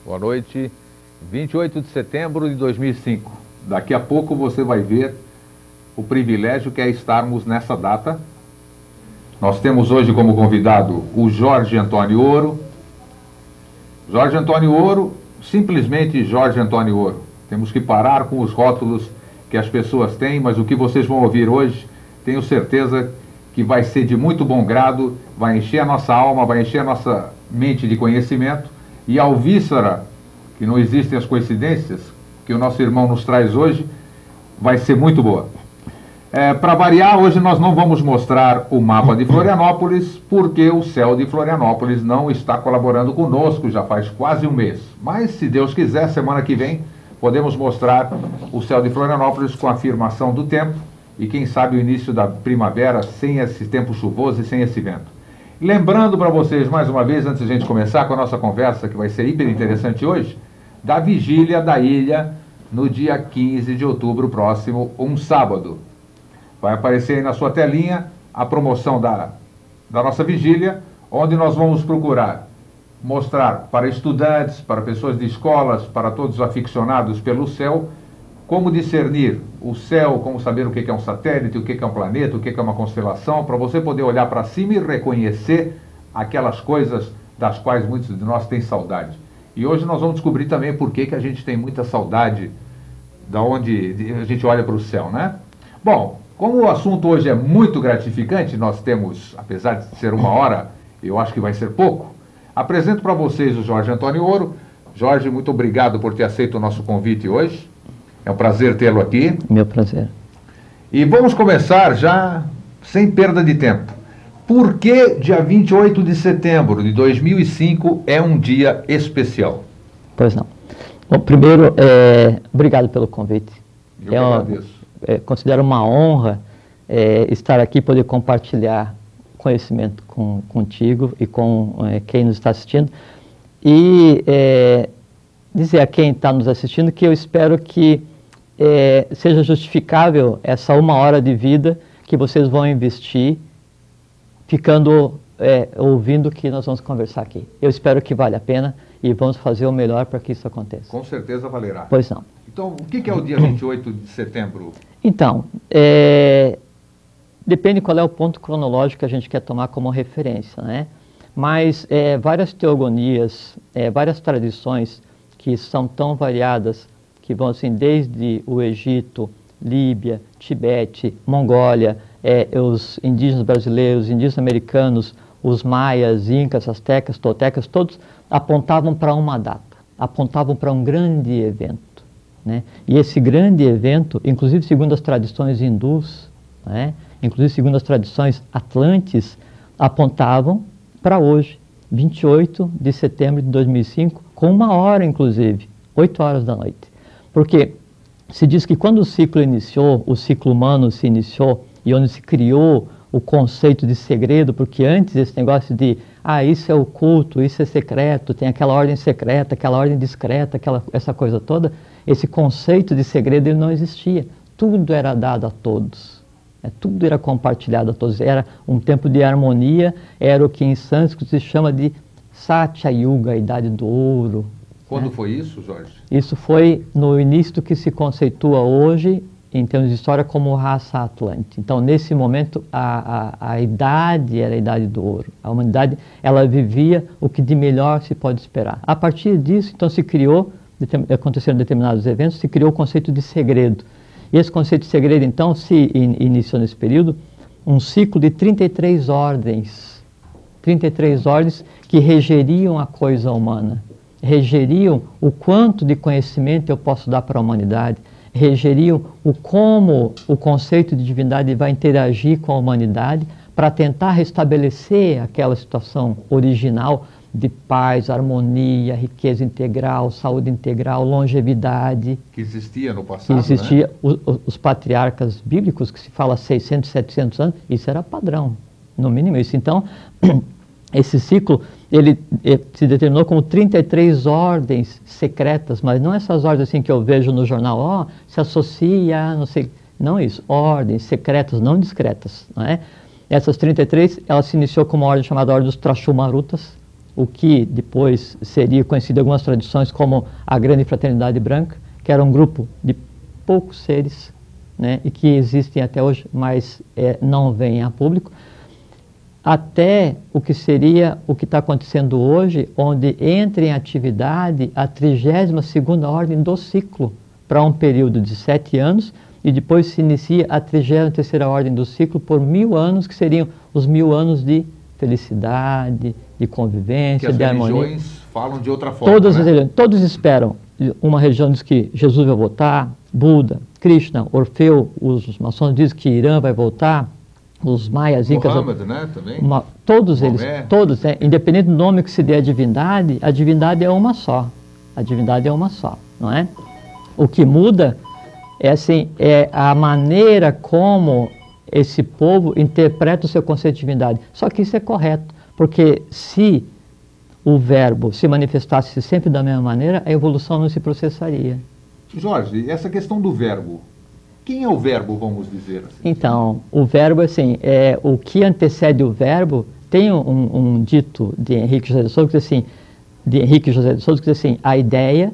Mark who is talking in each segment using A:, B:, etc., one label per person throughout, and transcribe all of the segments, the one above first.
A: Boa noite, 28 de setembro de 2005. Daqui a pouco você vai ver o privilégio que é estarmos nessa data. Nós temos hoje como convidado o Jorge Antônio Ouro. Jorge Antônio Ouro, simplesmente Jorge Antônio Ouro. Temos que parar com os rótulos que as pessoas têm, mas o que vocês vão ouvir hoje, tenho certeza que vai ser de muito bom grado, vai encher a nossa alma, vai encher a nossa mente de conhecimento, e a alvíssara, que não existem as coincidências, que o nosso irmão nos traz hoje, vai ser muito boa. Para variar, hoje nós não vamos mostrar o mapa de Florianópolis, porque o céu de Florianópolis não está colaborando conosco, já faz quase um mês. Mas, se Deus quiser, semana que vem, podemos mostrar o céu de Florianópolis com a afirmação do tempo, e quem sabe o início da primavera sem esse tempo chuvoso e sem esse vento. Lembrando para vocês, mais uma vez, antes de a gente começar com a nossa conversa, que vai ser hiper interessante hoje, da vigília da ilha no dia 15 de outubro próximo, um sábado. Vai aparecer aí na sua telinha a promoção da nossa vigília, onde nós vamos procurar mostrar para estudantes, para pessoas de escolas, para todos os aficionados pelo céu, como discernir o céu, como saber o que é um satélite, o que é um planeta, o que é uma constelação, para você poder olhar para cima e reconhecer aquelas coisas das quais muitos de nós têm saudade. E hoje nós vamos descobrir também por que a gente tem muita saudade da onde a gente olha para o céu, né? Bom, como o assunto hoje é muito gratificante, nós temos, apesar de ser uma hora, eu acho que vai ser pouco, apresento para vocês o Jorge Antônio Ouro. Jorge, muito obrigado por ter aceito o nosso convite hoje. É um prazer tê-lo aqui.
B: Meu prazer.
A: E vamos começar já, sem perda de tempo. Por que dia 28 de setembro de 2005 é um dia especial?
B: Pois não. Bom, primeiro, obrigado pelo convite.
A: Eu que agradeço.
B: Considero uma honra estar aqui e poder compartilhar conhecimento contigo e com quem nos está assistindo. E dizer a quem está nos assistindo que eu espero que seja justificável essa uma hora de vida que vocês vão investir ficando ouvindo o que nós vamos conversar aqui. Eu espero que vale a pena e vamos fazer o melhor para que isso aconteça.
A: Com certeza valerá.
B: Pois não.
A: Então, o que é o dia 28 de setembro?
B: Então, depende qual é o ponto cronológico que a gente quer tomar como referência, né? Mas várias teogonias, várias tradições que são tão variadas, que vão assim desde o Egito, Líbia, Tibete, Mongólia, os indígenas brasileiros, os indígenas americanos, os maias, incas, astecas, toltecas, todos apontavam para uma data, apontavam para um grande evento, né? E esse grande evento, inclusive segundo as tradições hindus, né? Inclusive segundo as tradições atlantes, apontavam para hoje, 28 de setembro de 2005, com uma hora inclusive, 8 horas da noite. Porque se diz que quando o ciclo iniciou, o ciclo humano se iniciou, e onde se criou o conceito de segredo, porque antes esse negócio de, isso é oculto, isso é secreto, tem aquela ordem secreta, aquela ordem discreta, essa coisa toda, esse conceito de segredo ele não existia. Tudo era dado a todos, tudo era compartilhado a todos, era um tempo de harmonia, era o que em sânscrito se chama de Satya Yuga, a idade do ouro.
A: Quando foi isso, Jorge?
B: Isso foi no início do que se conceitua hoje, em termos de história, como raça atlante. Então, nesse momento, a idade era a idade do ouro. A humanidade, ela vivia o que de melhor se pode esperar. A partir disso, então, aconteceram determinados eventos, se criou o conceito de segredo. E esse conceito de segredo, então, se iniciou nesse período, um ciclo de 33 ordens. 33 ordens que regeriam a coisa humana. Regeriam o quanto de conhecimento eu posso dar para a humanidade, regeriam como o conceito de divindade vai interagir com a humanidade para tentar restabelecer aquela situação original de paz, harmonia, riqueza integral, saúde integral, longevidade.
A: Que existia no passado,
B: que existia,
A: né?
B: Os patriarcas bíblicos, que se fala 600, 700 anos, isso era padrão, no mínimo isso. Então, esse ciclo, ele se determinou como 33 ordens secretas, mas não essas ordens assim que eu vejo no jornal, se associa, não sei, não isso, ordens secretas, não discretas, não é? Essas 33, ela se iniciou com uma ordem chamada Ordem dos Trashumarutas. o que depois seria conhecido em algumas tradições como a Grande Fraternidade Branca, que era um grupo de poucos seres, né, e que existem até hoje, mas não vêm a público, até o que seria o que está acontecendo hoje, onde entra em atividade a 32ª ordem do ciclo, para um período de 7 anos, e depois se inicia a 33ª ordem do ciclo por 1000 anos, que seriam os 1000 anos de felicidade, de convivência, de harmonia.
A: As religiões falam de outra forma,
B: Todas
A: né?
B: as religiões, todos esperam. Uma religião diz que Jesus vai voltar, Buda, Krishna, Orfeu, os maçons dizem que Irã vai voltar, os maias, incas...
A: Muhammad, né, também?
B: Todos eles, todos, né, independente do nome que se dê à divindade, a divindade é uma só. A divindade é uma só, não é? O que muda é, assim, é a maneira como esse povo interpreta o seu conceito de divindade. Só que isso é correto, porque se o verbo se manifestasse sempre da mesma maneira, a evolução não se processaria.
A: Jorge, essa questão do verbo, quem é o verbo, vamos dizer assim?
B: Então, o verbo, assim, o que antecede o verbo, tem um dito de Henrique José de Souza, que diz assim, a ideia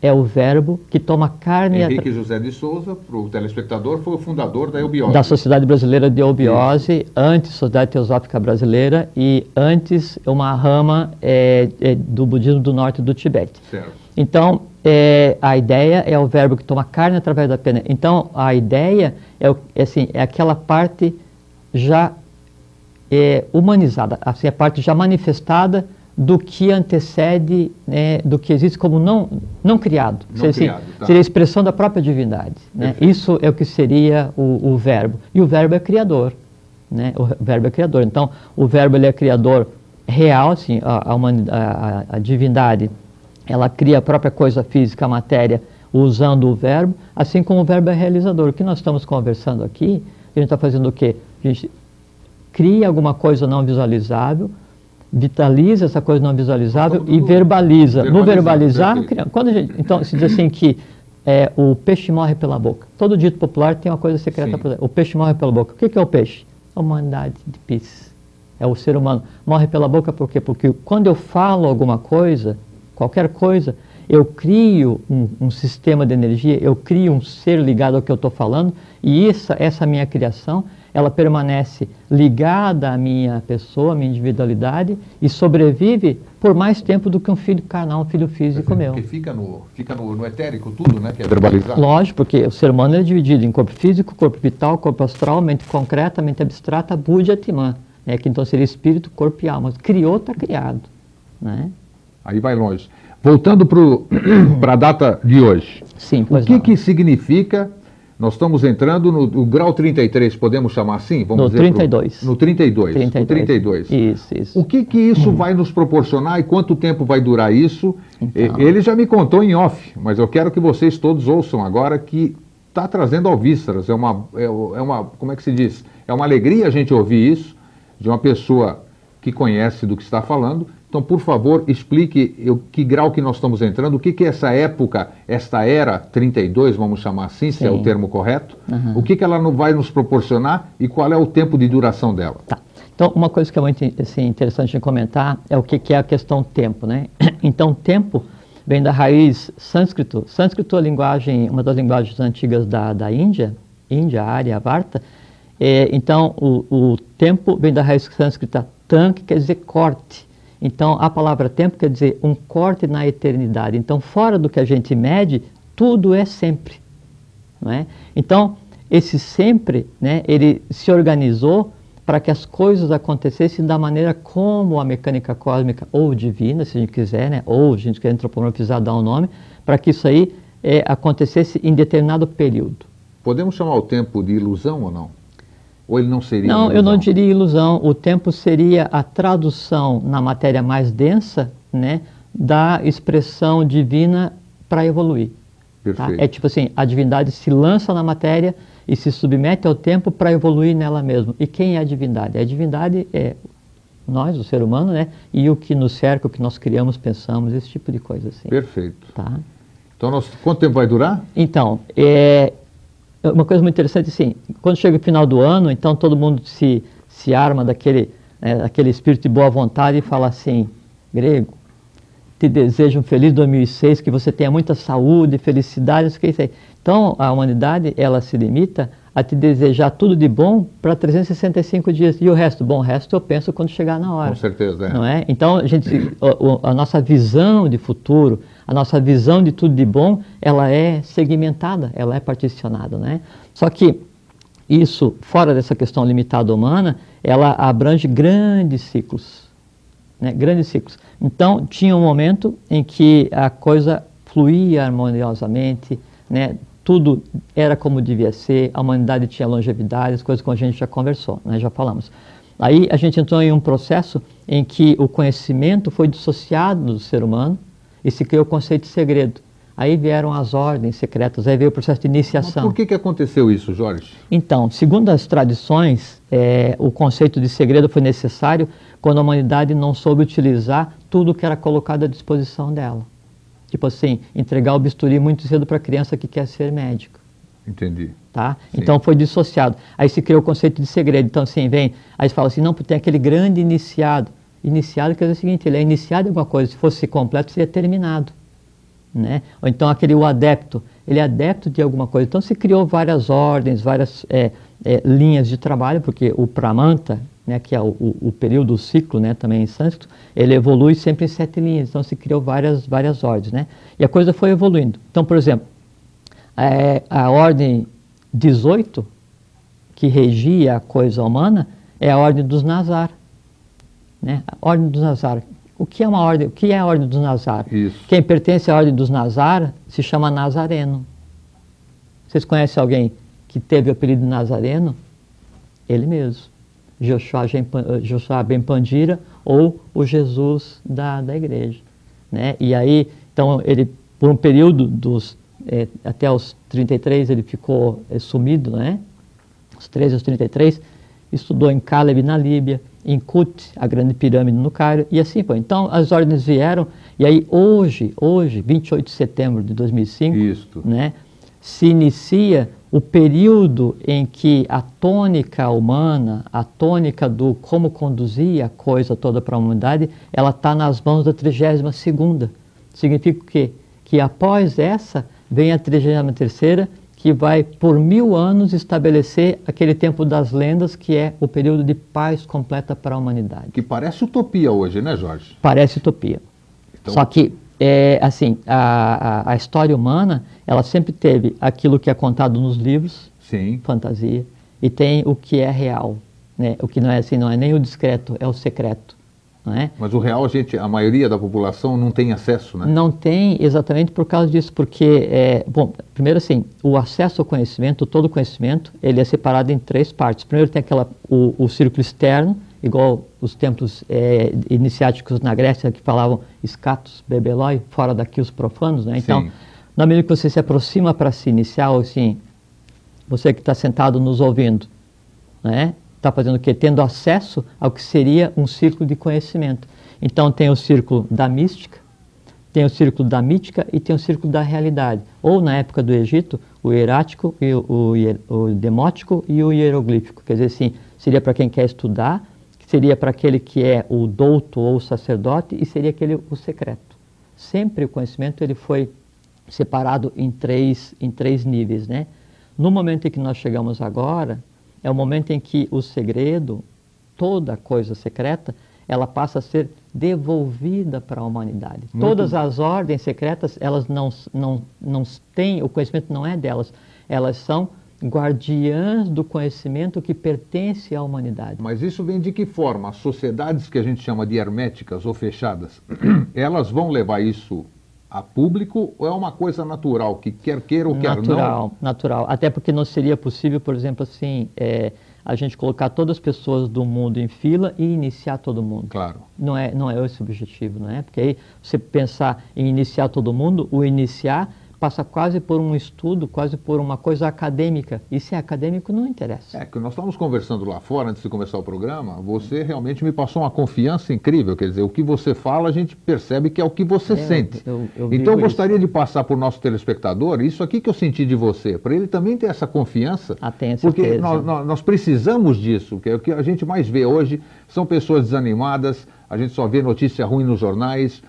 B: é o verbo que toma carne...
A: Henrique José de Souza, para o telespectador, foi o fundador da eubiose.
B: Da Sociedade Brasileira de Eubiose, antes Sociedade Teosófica Brasileira e antes uma rama do budismo do norte do Tibete.
A: Certo.
B: Então, a ideia é o verbo que toma carne através da pena. Então, a ideia é aquela parte já humanizada, assim, a parte já manifestada do que antecede, né, do que existe como não criado. Seria a expressão da própria divindade. Né? Isso é o que seria o verbo. E o verbo é criador. Né? O verbo é criador. Então, o verbo ele é criador real, assim, a divindade, ela cria a própria coisa física, a matéria, usando o verbo, assim como o verbo é realizador. O que nós estamos conversando aqui, a gente está fazendo o quê? A gente cria alguma coisa não visualizável, vitaliza essa coisa não visualizável e verbaliza. No verbalizar, quando a gente, então se diz assim que o peixe morre pela boca. Todo dito popular tem uma coisa secreta por dentro. O peixe morre pela boca. O que é o peixe? A humanidade de Peace. É o ser humano. Morre pela boca por quê? Porque quando eu falo alguma coisa, qualquer coisa, eu crio um sistema de energia, eu crio um ser ligado ao que eu estou falando, e essa minha criação, ela permanece ligada à minha pessoa, à minha individualidade, e sobrevive por mais tempo do que um filho carnal, um filho físico meu.
A: Porque fica no etérico tudo, né? Que é verbalizado.
B: Lógico, porque o ser humano é dividido em corpo físico, corpo vital, corpo astral, mente concreta, mente abstrata, Buddha e Atman. Né? Que então seria espírito, corpo e alma. Criou, está criado. Né?
A: Aí vai longe. Voltando para a data de hoje.
B: Sim, pois
A: o que significa... Nós estamos entrando no grau 33, podemos chamar assim? Vamos dizer
B: 32.
A: No 32. 32.
B: Isso.
A: O que isso vai nos proporcionar e quanto tempo vai durar isso? Então... Ele já me contou em off, mas eu quero que vocês todos ouçam agora que está trazendo alvíceras. É uma, como é que se diz? É uma alegria a gente ouvir isso de uma pessoa que conhece do que está falando. Então, por favor, explique que grau que nós estamos entrando, o que é essa época, esta era 32, vamos chamar assim, se é o termo correto, o que ela vai nos proporcionar e qual é o tempo de duração dela.
B: Tá. Então, uma coisa que é muito assim, interessante de comentar é o que é a questão tempo, né? Então, tempo vem da raiz sânscrito. Sânscrito é a linguagem, uma das linguagens antigas da Índia, Arya, Varta. Então, o tempo vem da raiz sânscrita tan, que quer dizer corte. Então, a palavra tempo quer dizer um corte na eternidade. Então, fora do que a gente mede, tudo é sempre. Não é? Então, esse sempre, né, ele se organizou para que as coisas acontecessem da maneira como a mecânica cósmica, ou divina, se a gente quiser, né, ou a gente quer antropomorfizar, dar um nome, para que isso aí acontecesse em determinado período.
A: Podemos chamar o tempo de ilusão ou não? Ou ele não seria
B: Não,
A: ilusão?
B: eu não diria ilusão. O tempo seria a tradução na matéria mais densa, né, da expressão divina para evoluir.
A: Perfeito.
B: Tá? É tipo assim, a divindade se lança na matéria e se submete ao tempo para evoluir nela mesma. E quem é a divindade? A divindade é nós, o ser humano, né, e o que nos cerca, o que nós criamos, pensamos, esse tipo de coisa assim.
A: Perfeito.
B: Tá?
A: Então, quanto tempo vai durar?
B: Então, uma coisa muito interessante, assim, quando chega o final do ano, então todo mundo se arma daquele aquele espírito de boa vontade e fala assim, grego, te desejo um feliz 2006, que você tenha muita saúde, felicidade, isso que isso aí. Então, a humanidade, ela se limita a te desejar tudo de bom para 365 dias. E o resto? Bom, o resto eu penso quando chegar na hora.
A: Com certeza,
B: Não é? Então, a nossa visão de futuro, a nossa visão de tudo de bom, ela é segmentada, ela é particionada, né? Só que isso, fora dessa questão limitada humana, ela abrange grandes ciclos, né? Grandes ciclos. Então, tinha um momento em que a coisa fluía harmoniosamente, né? Tudo era como devia ser, a humanidade tinha longevidade, as coisas que a gente já conversou, né? Já falamos. Aí a gente entrou em um processo em que o conhecimento foi dissociado do ser humano e se criou o conceito de segredo. Aí vieram as ordens secretas, aí veio o processo de iniciação.
A: Mas por que aconteceu isso, Jorge?
B: Então, segundo as tradições, o conceito de segredo foi necessário quando a humanidade não soube utilizar tudo que era colocado à disposição dela. Tipo assim, entregar o bisturi muito cedo para a criança que quer ser médico.
A: Entendi.
B: Tá? Então foi dissociado. Aí se criou o conceito de segredo. Então assim, aí se fala assim, não, tem aquele grande iniciado. Iniciado quer dizer o seguinte, ele é iniciado em alguma coisa, se fosse completo seria terminado. Né? Ou então o adepto, ele é adepto de alguma coisa. Então se criou várias ordens, várias linhas de trabalho, porque o Pramanta, né, que é o período, o ciclo, né, também em sânscrito, ele evolui sempre em 7 linhas, então se criou várias ordens, né? E a coisa foi evoluindo. Então, por exemplo, a ordem 18, que regia a coisa humana, é a ordem dos Nazar, né? A ordem dos Nazar. O que é uma ordem? O que é a ordem dos Nazar?
A: Isso.
B: Quem pertence à ordem dos Nazar se chama Nazareno. Vocês conhecem alguém que teve o apelido Nazareno? Ele mesmo. Joshua Ben Pandira, ou o Jesus da igreja, né? E aí, então, ele, por um período até os 33, ele ficou sumido, né? Os 13 aos 33, estudou em Caleb, na Líbia, em Kut, a grande pirâmide no Cairo, e assim foi. Então, as ordens vieram, e aí hoje, 28 de setembro de 2005, né, se inicia o período em que a tônica humana, a tônica do como conduzir a coisa toda para a humanidade, ela está nas mãos da 32ª. Significa o quê? Que após essa, vem a 33ª, que vai por 1000 anos estabelecer aquele tempo das lendas, que é o período de paz completa para a humanidade.
A: Que parece utopia hoje, né, Jorge?
B: Parece utopia. Então... Só que, assim, a história humana, ela sempre teve aquilo que é contado nos livros,
A: sim,
B: fantasia, e tem o que é real, né? O que não é assim, não é nem o discreto, é o secreto. Não é?
A: Mas o real, a maioria da população não tem acesso, né?
B: Não tem exatamente por causa disso, porque, bom, primeiro assim, o acesso ao conhecimento, todo conhecimento, ele é separado em 3 partes. Primeiro tem o círculo externo, igual os templos iniciáticos na Grécia que falavam scatos, bebeloi, fora daqui os profanos, né? Então, na medida que você se aproxima para se iniciar, assim, você que está sentado nos ouvindo, né? Está fazendo o quê? Tendo acesso ao que seria um círculo de conhecimento. Então tem o círculo da mística, tem o círculo da mítica e tem o círculo da realidade. Ou na época do Egito, o hierático, o demótico e o hieroglífico. Quer dizer assim, seria para quem quer estudar, seria para aquele que é o douto ou o sacerdote e seria o secreto. Sempre o conhecimento ele foi separado em três níveis, né? No momento em que nós chegamos agora, é o momento em que o segredo, toda coisa secreta, ela passa a ser devolvida para a humanidade. Todas as ordens secretas, elas não têm, o conhecimento não é delas, elas são guardiãs do conhecimento que pertence à humanidade.
A: Mas isso vem de que forma? As sociedades que a gente chama de herméticas ou fechadas, elas vão levar isso a público ou é uma coisa natural, que quer queira ou quer não?
B: Natural. Até porque não seria possível, por exemplo, assim, a gente colocar todas as pessoas do mundo em fila e iniciar todo mundo.
A: Claro.
B: Não é esse o objetivo, não é? Porque aí você pensar em iniciar todo mundo, o iniciar passa quase por um estudo, quase por uma coisa acadêmica. E se é acadêmico, não interessa.
A: É que nós estávamos conversando lá fora, antes de começar o programa, você realmente me passou uma confiança incrível, quer dizer, o que você fala, a gente percebe que é o que você sente. Então eu gostaria de passar para o nosso telespectador isso aqui que eu senti de você, para ele também ter essa confiança, porque nós precisamos disso, que é o que a gente mais vê hoje, são pessoas desanimadas, a gente só vê notícia ruim nos jornais,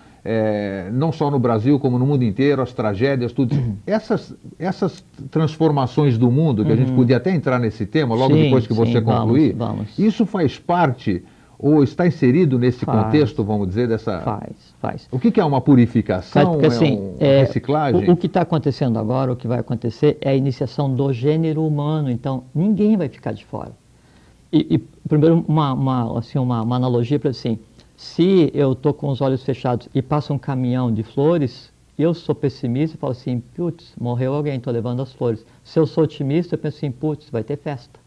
A: não só no Brasil, como no mundo inteiro, as tragédias, tudo. Essas transformações do mundo, que a gente podia até entrar nesse tema, logo depois que você concluir,
B: vamos.
A: Isso faz parte, ou está inserido nesse contexto, vamos dizer, dessa...
B: Faz.
A: O que é uma purificação,
B: porque, assim,
A: uma reciclagem?
B: O que está acontecendo agora, o que vai acontecer, é a iniciação do gênero humano, então ninguém vai ficar de fora. E primeiro, uma analogia para assim, se eu estou com os olhos fechados e passa um caminhão de flores, eu sou pessimista e falo assim, putz, morreu alguém, estou levando as flores. Se eu sou otimista, eu penso assim, putz, vai ter festa.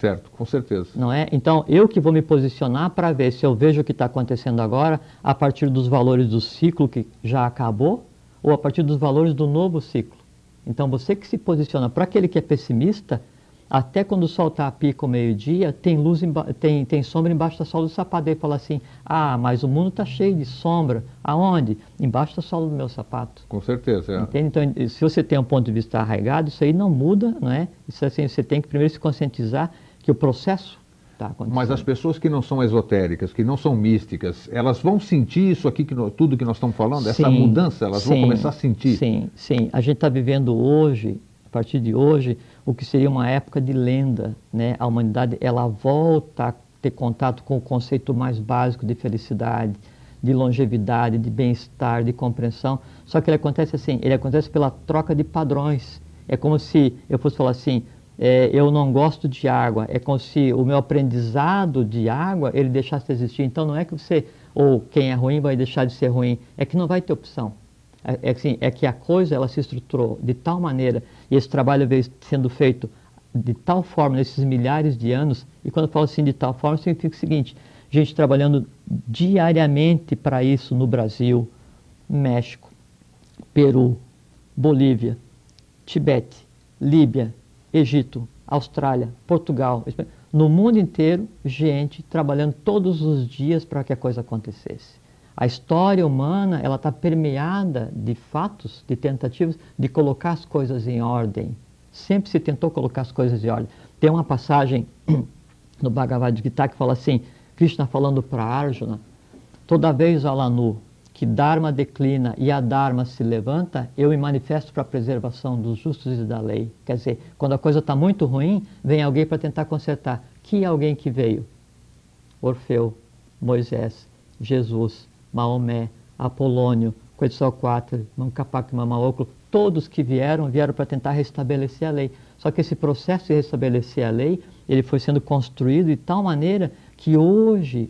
A: Certo, com certeza.
B: Não é? Então, eu que vou me posicionar para ver se eu vejo o que está acontecendo agora a partir dos valores do ciclo que já acabou ou a partir dos valores do novo ciclo. Então, você que se posiciona para aquele que é pessimista, até quando o sol está a pico ao meio-dia, tem luz, tem sombra embaixo da sola do sapato. Ele fala assim, mas o mundo está cheio de sombra. Aonde? Embaixo da sola do meu sapato.
A: Com certeza.
B: Entende? Então, se você tem um ponto de vista arraigado, isso aí não muda, não é? Isso assim, você tem que primeiro se conscientizar que o processo está acontecendo.
A: Mas as pessoas que não são esotéricas, que não são místicas, elas vão sentir isso aqui, tudo que nós estamos falando, essa mudança, elas vão começar a sentir.
B: Sim. A gente está vivendo hoje, a partir de hoje, o que seria uma época de lenda, né? A humanidade, ela volta a ter contato com o conceito mais básico de felicidade, de longevidade, de bem-estar, de compreensão. Só que ele acontece assim, ele acontece pela troca de padrões. É como se eu fosse falar assim, eu não gosto de água. É como se o meu aprendizado de água, ele deixasse de existir. Então não é que você, ou quem é ruim vai deixar de ser ruim, é que não vai ter opção. É que a coisa ela se estruturou de tal maneira, e esse trabalho veio sendo feito de tal forma nesses milhares de anos, e quando eu falo assim de tal forma, significa o seguinte, gente trabalhando diariamente para isso no Brasil, México, Peru, Bolívia, Tibete, Líbia, Egito, Austrália, Portugal, no mundo inteiro, gente trabalhando todos os dias para que a coisa acontecesse. A história humana, ela está permeada de fatos, de tentativas de colocar as coisas em ordem. Sempre se tentou colocar as coisas em ordem. Tem uma passagem no Bhagavad Gita que fala assim, Krishna falando para Arjuna, toda vez, Alanu, que Dharma declina e a Dharma se levanta, eu me manifesto para a preservação dos justos e da lei. Quer dizer, quando a coisa está muito ruim, vem alguém para tentar consertar. Que alguém que veio? Orfeu, Moisés, Jesus, Maomé, Apolônio, Quetzalcoatl, Mancapac, Mamaoclo, todos que vieram para tentar restabelecer a lei. Só que esse processo de restabelecer a lei, ele foi sendo construído de tal maneira que hoje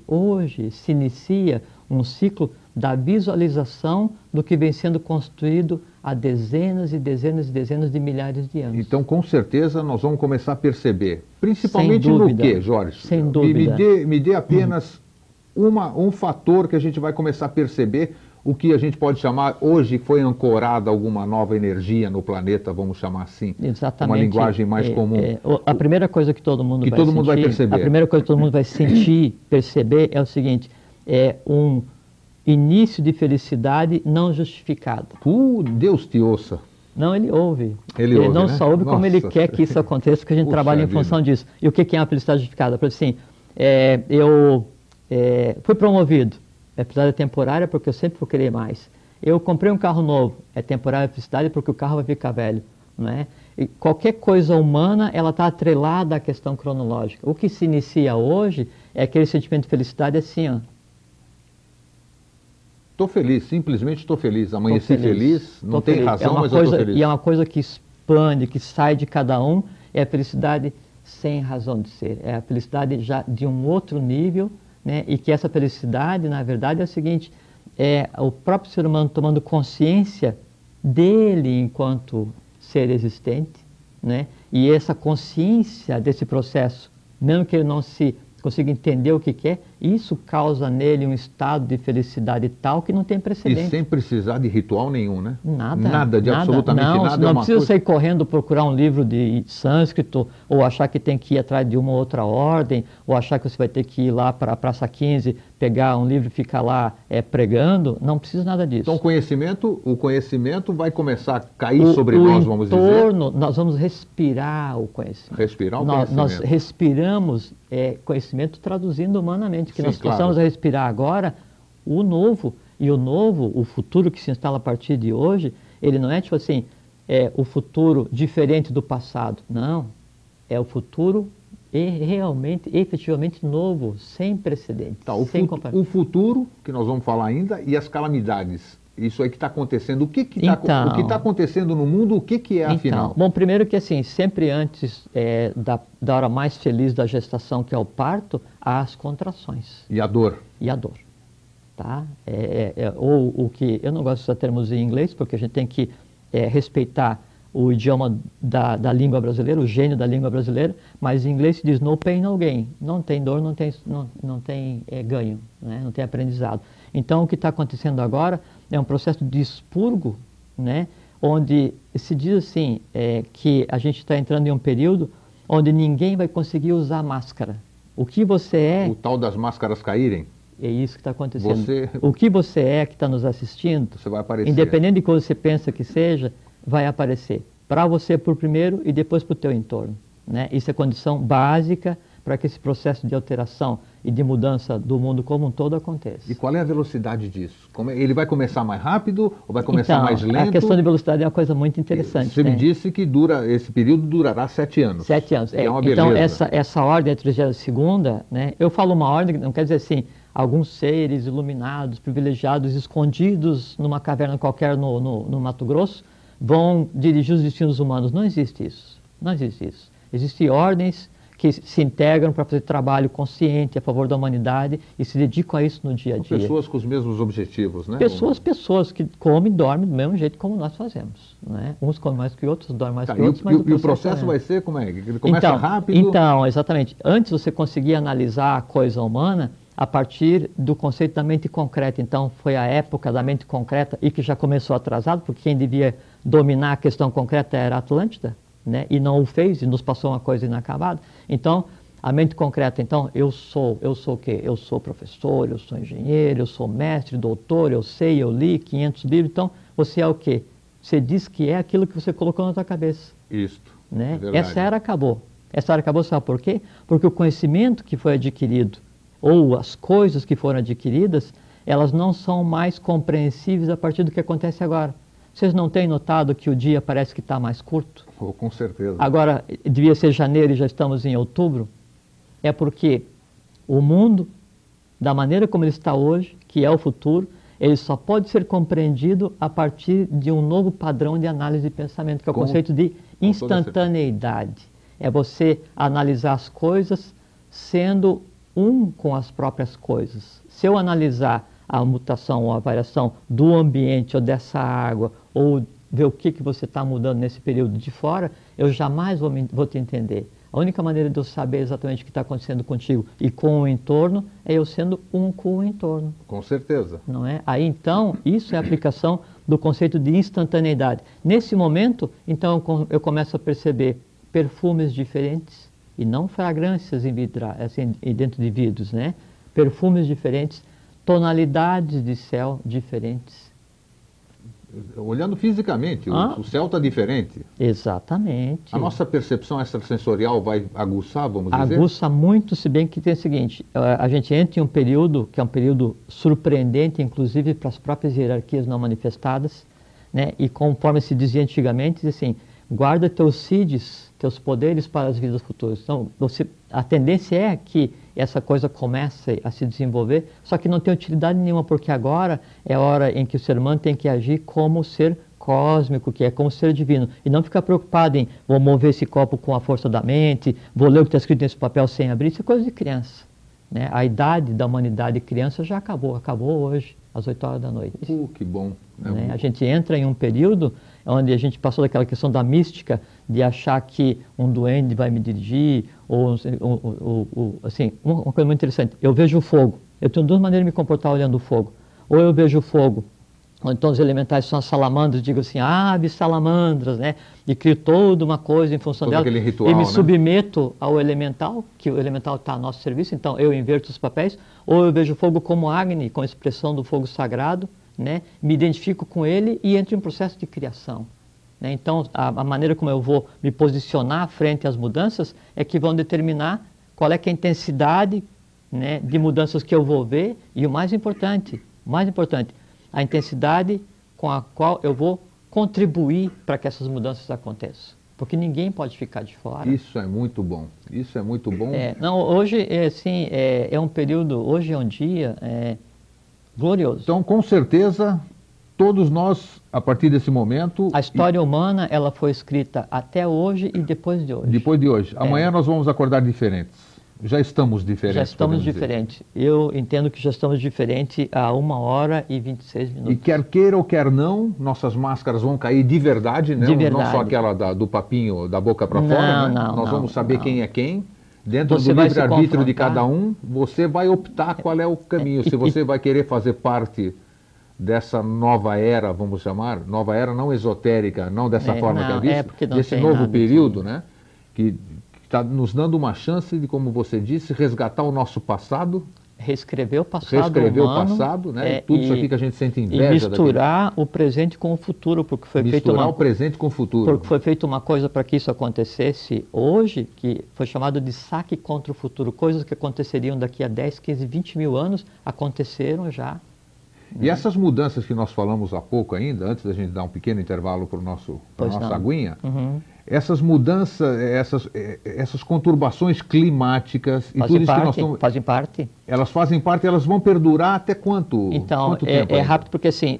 B: se inicia um ciclo da visualização do que vem sendo construído há dezenas e dezenas e dezenas de milhares de anos.
A: Então, com certeza, nós vamos começar a perceber, principalmente no quê, Jorge?
B: Sem dúvida.
A: Me dê apenas um fator que a gente vai começar a perceber o que a gente pode chamar, hoje foi ancorada alguma nova energia no planeta, vamos chamar assim.
B: Exatamente.
A: Uma linguagem mais comum.
B: A primeira coisa que todo mundo
A: vai perceber.
B: A primeira coisa que todo mundo vai sentir, perceber é o seguinte, é um início de felicidade não justificado.
A: Deus te ouça.
B: Não, ele ouve. Ele
A: ouve,
B: não
A: né?
B: só ouve, como ele quer que isso aconteça, porque a gente trabalha em função disso. E o que é uma felicidade justificada? Por assim, eu fui promovido. É felicidade temporária porque eu sempre vou querer mais. Eu comprei um carro novo. É temporária felicidade porque o carro vai ficar velho. Não é? E qualquer coisa humana, ela está atrelada à questão cronológica. O que se inicia hoje é aquele sentimento de felicidade assim, ó.
A: Estou feliz, simplesmente estou feliz. Amanheci feliz, não tem razão, mas
B: eu
A: estou feliz.
B: E é uma coisa que expande, que sai de cada um, é a felicidade sem razão de ser. É a felicidade já de um outro nível, né? E que essa felicidade, na verdade, é o seguinte, é o próprio ser humano tomando consciência dele enquanto ser existente, né? E essa consciência desse processo, mesmo que ele não se consiga entender o que é, isso causa nele um estado de felicidade tal que não tem precedente.
A: E sem precisar de ritual nenhum, né?
B: Nada.
A: Nada, de absolutamente
B: não,
A: nada.
B: Não precisa sair correndo procurar um livro de sânscrito, ou achar que tem que ir atrás de uma ou outra ordem, ou achar que você vai ter que ir lá para a Praça 15, pegar um livro e ficar lá pregando. Não precisa nada disso.
A: Então o conhecimento vai começar a cair sobre nós, vamos dizer?
B: Nós vamos respirar o conhecimento.
A: Respirar o conhecimento.
B: Nós respiramos conhecimento traduzindo humanamente, que
A: Sim,
B: nós possamos respirar agora o novo. E o novo, o futuro que se instala a partir de hoje, ele não é tipo assim, o futuro diferente do passado. Não, é o futuro realmente, efetivamente novo, sem precedentes.
A: Tá, o futuro, que nós vamos falar ainda, e as calamidades. Isso aí que está acontecendo. O que está acontecendo no mundo, o que é afinal?
B: Bom, primeiro que assim, sempre antes da hora mais feliz da gestação, que é o parto, há as contrações.
A: E a dor.
B: E a dor. Tá? Ou o que, eu não gosto de usar termos em inglês, porque a gente tem que respeitar o idioma da língua brasileira, o gênio da língua brasileira, mas em inglês se diz no pain, no gain. Não tem dor, não tem ganho, né? Não tem aprendizado. Então, o que está acontecendo agora é um processo de expurgo, né? Onde se diz assim, que a gente está entrando em um período onde ninguém vai conseguir usar máscara. O que você é...
A: O tal das máscaras caírem?
B: É isso que está acontecendo. O que você é que está nos assistindo,
A: você vai aparecer.
B: Independente de como você pensa que seja, vai aparecer. Para você por primeiro e depois para o teu entorno, né? Isso é condição básica para que esse processo de alteração e de mudança do mundo como um todo aconteça.
A: E qual é a velocidade disso? Ele vai começar mais rápido ou vai começar mais lento?
B: A questão de velocidade é uma coisa muito interessante.
A: Você me disse que esse período durará 7 anos.
B: 7 anos.
A: É uma beleza.
B: Então, essa ordem, a 32ª, né? Eu falo uma ordem, não quer dizer assim, alguns seres iluminados, privilegiados, escondidos numa caverna qualquer no Mato Grosso, vão dirigir os destinos humanos. Não existe isso. Não existe isso. Existem ordens que se integram para fazer trabalho consciente a favor da humanidade e se dedicam a isso no dia a dia.
A: Pessoas com os mesmos objetivos, né?
B: Pessoas que comem e dormem do mesmo jeito como nós fazemos, né? Uns comem mais que outros, dormem mais que outros, mas
A: o processo vai ser como é? Ele começa rápido?
B: Então, exatamente. Antes você conseguia analisar a coisa humana a partir do conceito da mente concreta. Então, foi a época da mente concreta e que já começou atrasado, porque quem devia dominar a questão concreta era a Atlântida, né? E não o fez e nos passou uma coisa inacabada. Então, a mente concreta, então, eu sou o quê? Eu sou professor, eu sou engenheiro, eu sou mestre, doutor, eu sei, eu li 500 livros. Então, você é o quê? Você diz que é aquilo que você colocou na sua cabeça.
A: Isto,
B: né? Essa era acabou. Essa era acabou, sabe por quê? Porque o conhecimento que foi adquirido, ou as coisas que foram adquiridas, elas não são mais compreensíveis a partir do que acontece agora. Vocês não têm notado que o dia parece que está mais curto?
A: Oh, com certeza.
B: Agora, devia ser janeiro e já estamos em outubro. É porque o mundo, da maneira como ele está hoje, que é o futuro, ele só pode ser compreendido a partir de um novo padrão de análise de pensamento, que é o conceito de instantaneidade. É você analisar as coisas sendo um com as próprias coisas. Se eu analisar a mutação ou a variação do ambiente ou dessa água, ou ver o que você está mudando nesse período de fora, eu jamais vou te entender. A única maneira de eu saber exatamente o que está acontecendo contigo e com o entorno é eu sendo um com o entorno.
A: Com certeza.
B: Não é? Aí então, isso é a aplicação do conceito de instantaneidade. Nesse momento, então eu começo a perceber perfumes diferentes, e não fragrâncias dentro de vidros, né? Perfumes diferentes, tonalidades de céu diferentes.
A: Olhando fisicamente, o céu está diferente.
B: Exatamente.
A: A nossa percepção extrasensorial vai aguçar, vamos dizer?
B: Aguça muito, se bem que tem o seguinte, a gente entra em um período que é um período surpreendente, inclusive para as próprias hierarquias não manifestadas, né? E conforme se dizia antigamente, assim, guarda teus seeds, teus poderes para as vidas futuras. Então, a tendência é que essa coisa comece a se desenvolver, só que não tem utilidade nenhuma, porque agora é a hora em que o ser humano tem que agir como ser cósmico, que é como ser divino, e não ficar preocupado em vou mover esse copo com a força da mente, vou ler o que está escrito nesse papel sem abrir. Isso é coisa de criança, né? A idade da humanidade criança já acabou hoje. às 8 horas da noite.
A: Que bom.
B: Né? A gente entra em um período onde a gente passou daquela questão da mística, de achar que um duende vai me dirigir, ou assim, uma coisa muito interessante, eu vejo o fogo, eu tenho duas maneiras de me comportar olhando o fogo, ou eu vejo o fogo, ou então os elementais são as salamandras, digo assim, aves salamandras, né? E crio toda uma coisa em função dela,
A: ritual,
B: e me
A: né?
B: submeto ao elemental, que o elemental está a nosso serviço, então eu inverto os papéis, ou eu vejo o fogo como Agni, com a expressão do fogo sagrado, né? Me identifico com ele e entro em um processo de criação. Né? Então, a maneira como eu vou me posicionar frente às mudanças é que vão determinar qual é que é a intensidade, né, de mudanças que eu vou ver e o mais importante, a intensidade com a qual eu vou contribuir para que essas mudanças aconteçam. Porque ninguém pode ficar de fora.
A: Isso é muito bom. Isso é muito bom.
B: Não, hoje assim, é um período, hoje é um dia glorioso.
A: Então, com certeza, todos nós, a partir desse momento...
B: A história humana, ela foi escrita até hoje e depois de hoje.
A: Depois de hoje. Amanhã nós vamos acordar diferentes. Já estamos diferentes.
B: Já estamos diferentes. Eu entendo que já estamos diferentes há 1h26.
A: E quer queira ou quer não, nossas máscaras vão cair de verdade, né?
B: De verdade.
A: Não só aquela do papinho da boca para fora, né? Nós vamos saber quem é quem. Dentro do livre-arbítrio de cada um, você vai optar qual é o caminho. Se você vai querer fazer parte dessa nova era, vamos chamar, nova era não esotérica, não dessa forma que é vista, desse novo período, né? Que está nos dando uma chance de, como você disse, resgatar o nosso passado.
B: Reescrever o passado
A: Reescrever
B: humano,
A: o passado, né? Tudo isso aqui que a gente sente inveja.
B: E misturar o presente com o futuro, porque foi
A: misturar o presente com o futuro.
B: Porque foi feita uma coisa para que isso acontecesse hoje, que foi chamado de saque contra o futuro. Coisas que aconteceriam daqui a 10, 15, 20 mil anos, aconteceram já.
A: E essas mudanças que nós falamos há pouco ainda, antes da gente dar um pequeno intervalo para a nossa aguinha, essas mudanças, essas conturbações climáticas e tudo isso que nós estamos...
B: Fazem parte.
A: Elas fazem parte, elas vão perdurar até quanto?
B: Então,
A: quanto tempo?
B: É rápido porque assim...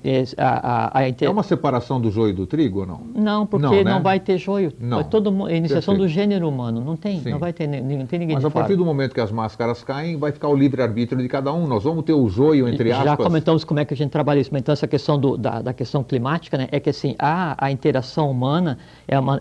A: É uma separação do joio do trigo ou não?
B: Não, porque não vai ter joio.
A: Não.
B: É a iniciação do gênero humano. Não tem, não vai ter, não tem ninguém.
A: Mas
B: de
A: a partir
B: fora.
A: do momento que as máscaras caem, vai ficar o livre-arbítrio de cada um. Nós vamos ter o joio, entre aspas.
B: Já comentamos como é que a gente trabalha isso. Então, essa questão da questão climática, né, é que assim, a interação humana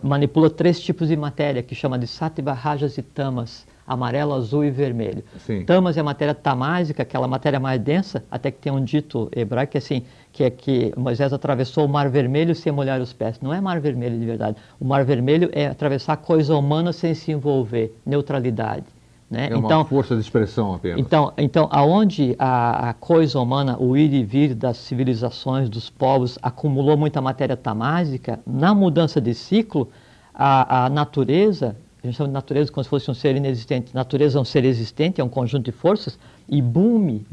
B: manipula 3 tipos de matéria, que chama de Sattva, Rajas e Tamas. Amarelo, azul e vermelho.
A: Sim.
B: Tamas é a matéria tamásica, aquela matéria mais densa, até que tem um dito hebraico que assim, que Moisés atravessou o Mar Vermelho sem molhar os pés. Não é Mar Vermelho de verdade. O Mar Vermelho é atravessar coisa humana sem se envolver, neutralidade. Né?
A: É uma força de expressão apenas.
B: Então aonde a coisa humana, o ir e vir das civilizações, dos povos, acumulou muita matéria tamásica, na mudança de ciclo, a natureza... A gente chama de natureza como se fosse um ser inexistente. Natureza é um ser existente, é um conjunto de forças. E Bhumi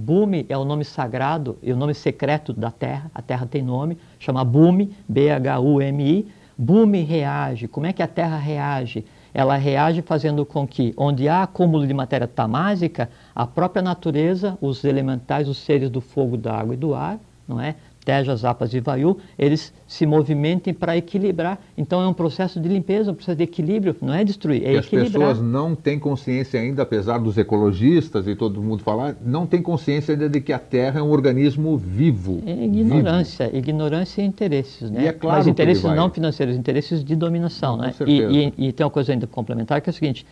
B: é o nome sagrado e o nome secreto da Terra. A Terra tem nome, chama Bhumi, B-H-U-M-I. Bhumi reage. Como é que a Terra reage? Ela reage fazendo com que, onde há acúmulo de matéria tamásica, a própria natureza, os elementais, os seres do fogo, da água e do ar, não é? Tejas, Apas e Vayu, eles se movimentem para equilibrar. Então é um processo de limpeza, um processo de equilíbrio, não é destruir, é equilibrar.
A: As pessoas não têm consciência ainda, apesar dos ecologistas e todo mundo falar, não tem consciência ainda de que a Terra é um organismo vivo.
B: É ignorância, ignorância e interesses, né?
A: E é claro
B: mas interesses
A: que
B: não financeiros, interesses de dominação,
A: com
B: né?
A: certeza.
B: E tem uma coisa ainda complementar, que é o seguinte,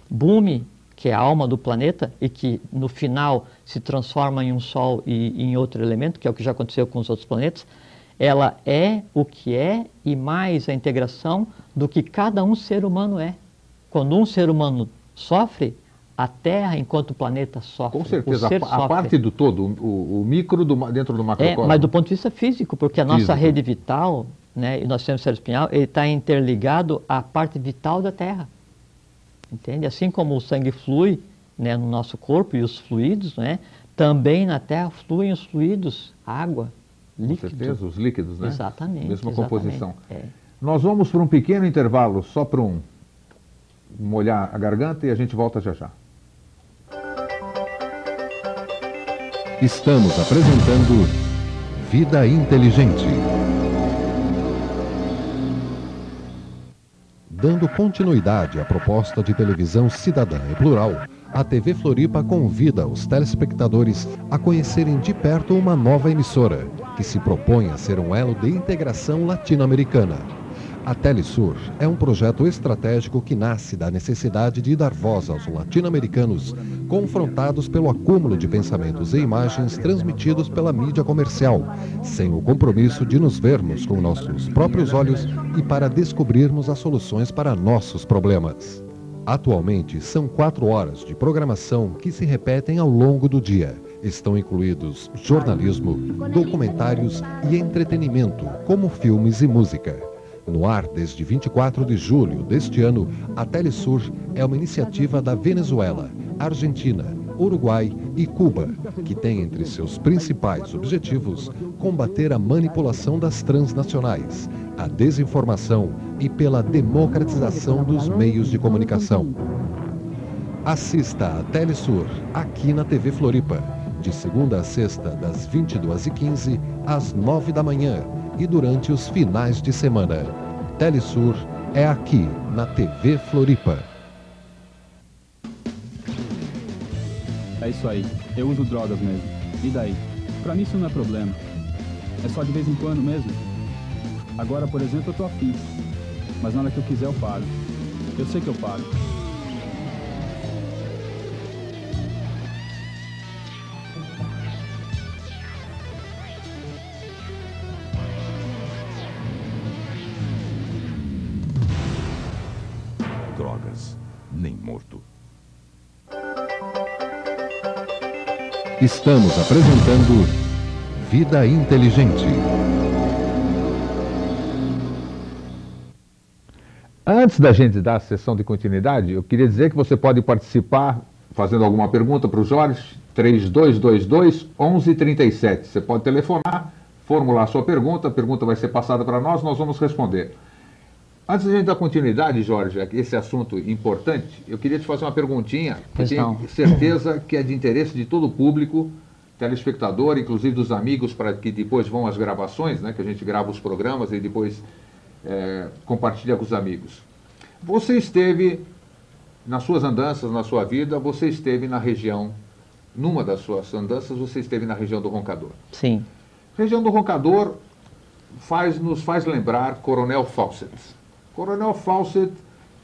B: Bhumi, que é a alma do planeta e que no final se transforma em um Sol e em outro elemento, que é o que já aconteceu com os outros planetas, ela é o que é e mais a integração do que cada um ser humano é. Quando um ser humano sofre, a Terra, enquanto planeta, sofre.
A: Com certeza,
B: a
A: parte do todo, o micro dentro do macrocosmo.
B: Mas do ponto de vista físico, porque a nossa rede vital, né, e nós temos o cérebro espinhal, ele está interligado à parte vital da Terra. Entende? Assim como o sangue flui, né, no nosso corpo e os fluidos, né, também na Terra fluem os fluidos, água, líquido.
A: Com certeza, os líquidos, né?
B: Exatamente.
A: Mesma composição.
B: É.
A: Nós vamos para um pequeno intervalo, só para molhar a garganta e a gente volta já já.
C: Estamos apresentando Vida Inteligente. Dando continuidade à proposta de televisão cidadã e plural, a TV Floripa convida os telespectadores a conhecerem de perto uma nova emissora, que se propõe a ser um elo de integração latino-americana. A Telesur é um projeto estratégico que nasce da necessidade de dar voz aos latino-americanos confrontados pelo acúmulo de pensamentos e imagens transmitidos pela mídia comercial, sem o compromisso de nos vermos com nossos próprios olhos e para descobrirmos as soluções para nossos problemas. Atualmente, são 4 horas de programação que se repetem ao longo do dia. Estão incluídos jornalismo, documentários e entretenimento, como filmes e música. No ar desde 24 de julho deste ano, a Telesur é uma iniciativa da Venezuela, Argentina, Uruguai e Cuba, que tem entre seus principais objetivos combater a manipulação das transnacionais, a desinformação e pela democratização dos meios de comunicação. Assista a Telesur aqui na TV Floripa, de segunda a sexta, das 22h15 às 9 da manhã e durante os finais de semana. Telesur é aqui na TV Floripa.
D: É isso aí, eu uso drogas mesmo. E daí? Pra mim isso não é problema. É só de vez em quando mesmo. Agora, por exemplo, eu tô afim. Mas na hora que eu quiser eu paro. Eu sei que eu paro.
E: Drogas, nem morto.
C: Estamos apresentando Vida Inteligente.
A: Antes da gente dar a sessão de continuidade, eu queria dizer que você pode participar fazendo alguma pergunta para o Jorge, 3222-1137. Você pode telefonar, formular a sua pergunta, a pergunta vai ser passada para nós vamos responder. Antes da gente dar continuidade, Jorge, esse assunto importante, eu queria te fazer uma perguntinha, que tenho certeza que é de interesse de todo o público, telespectador, inclusive dos amigos, para que depois vão as gravações, né, que a gente grava os programas e depois compartilha com os amigos. Você esteve, nas suas andanças, na sua vida, você esteve na região, numa das suas andanças, você esteve na região do Roncador.
B: Sim.
A: A região do Roncador nos faz lembrar Coronel Fawcett. Coronel Fawcett,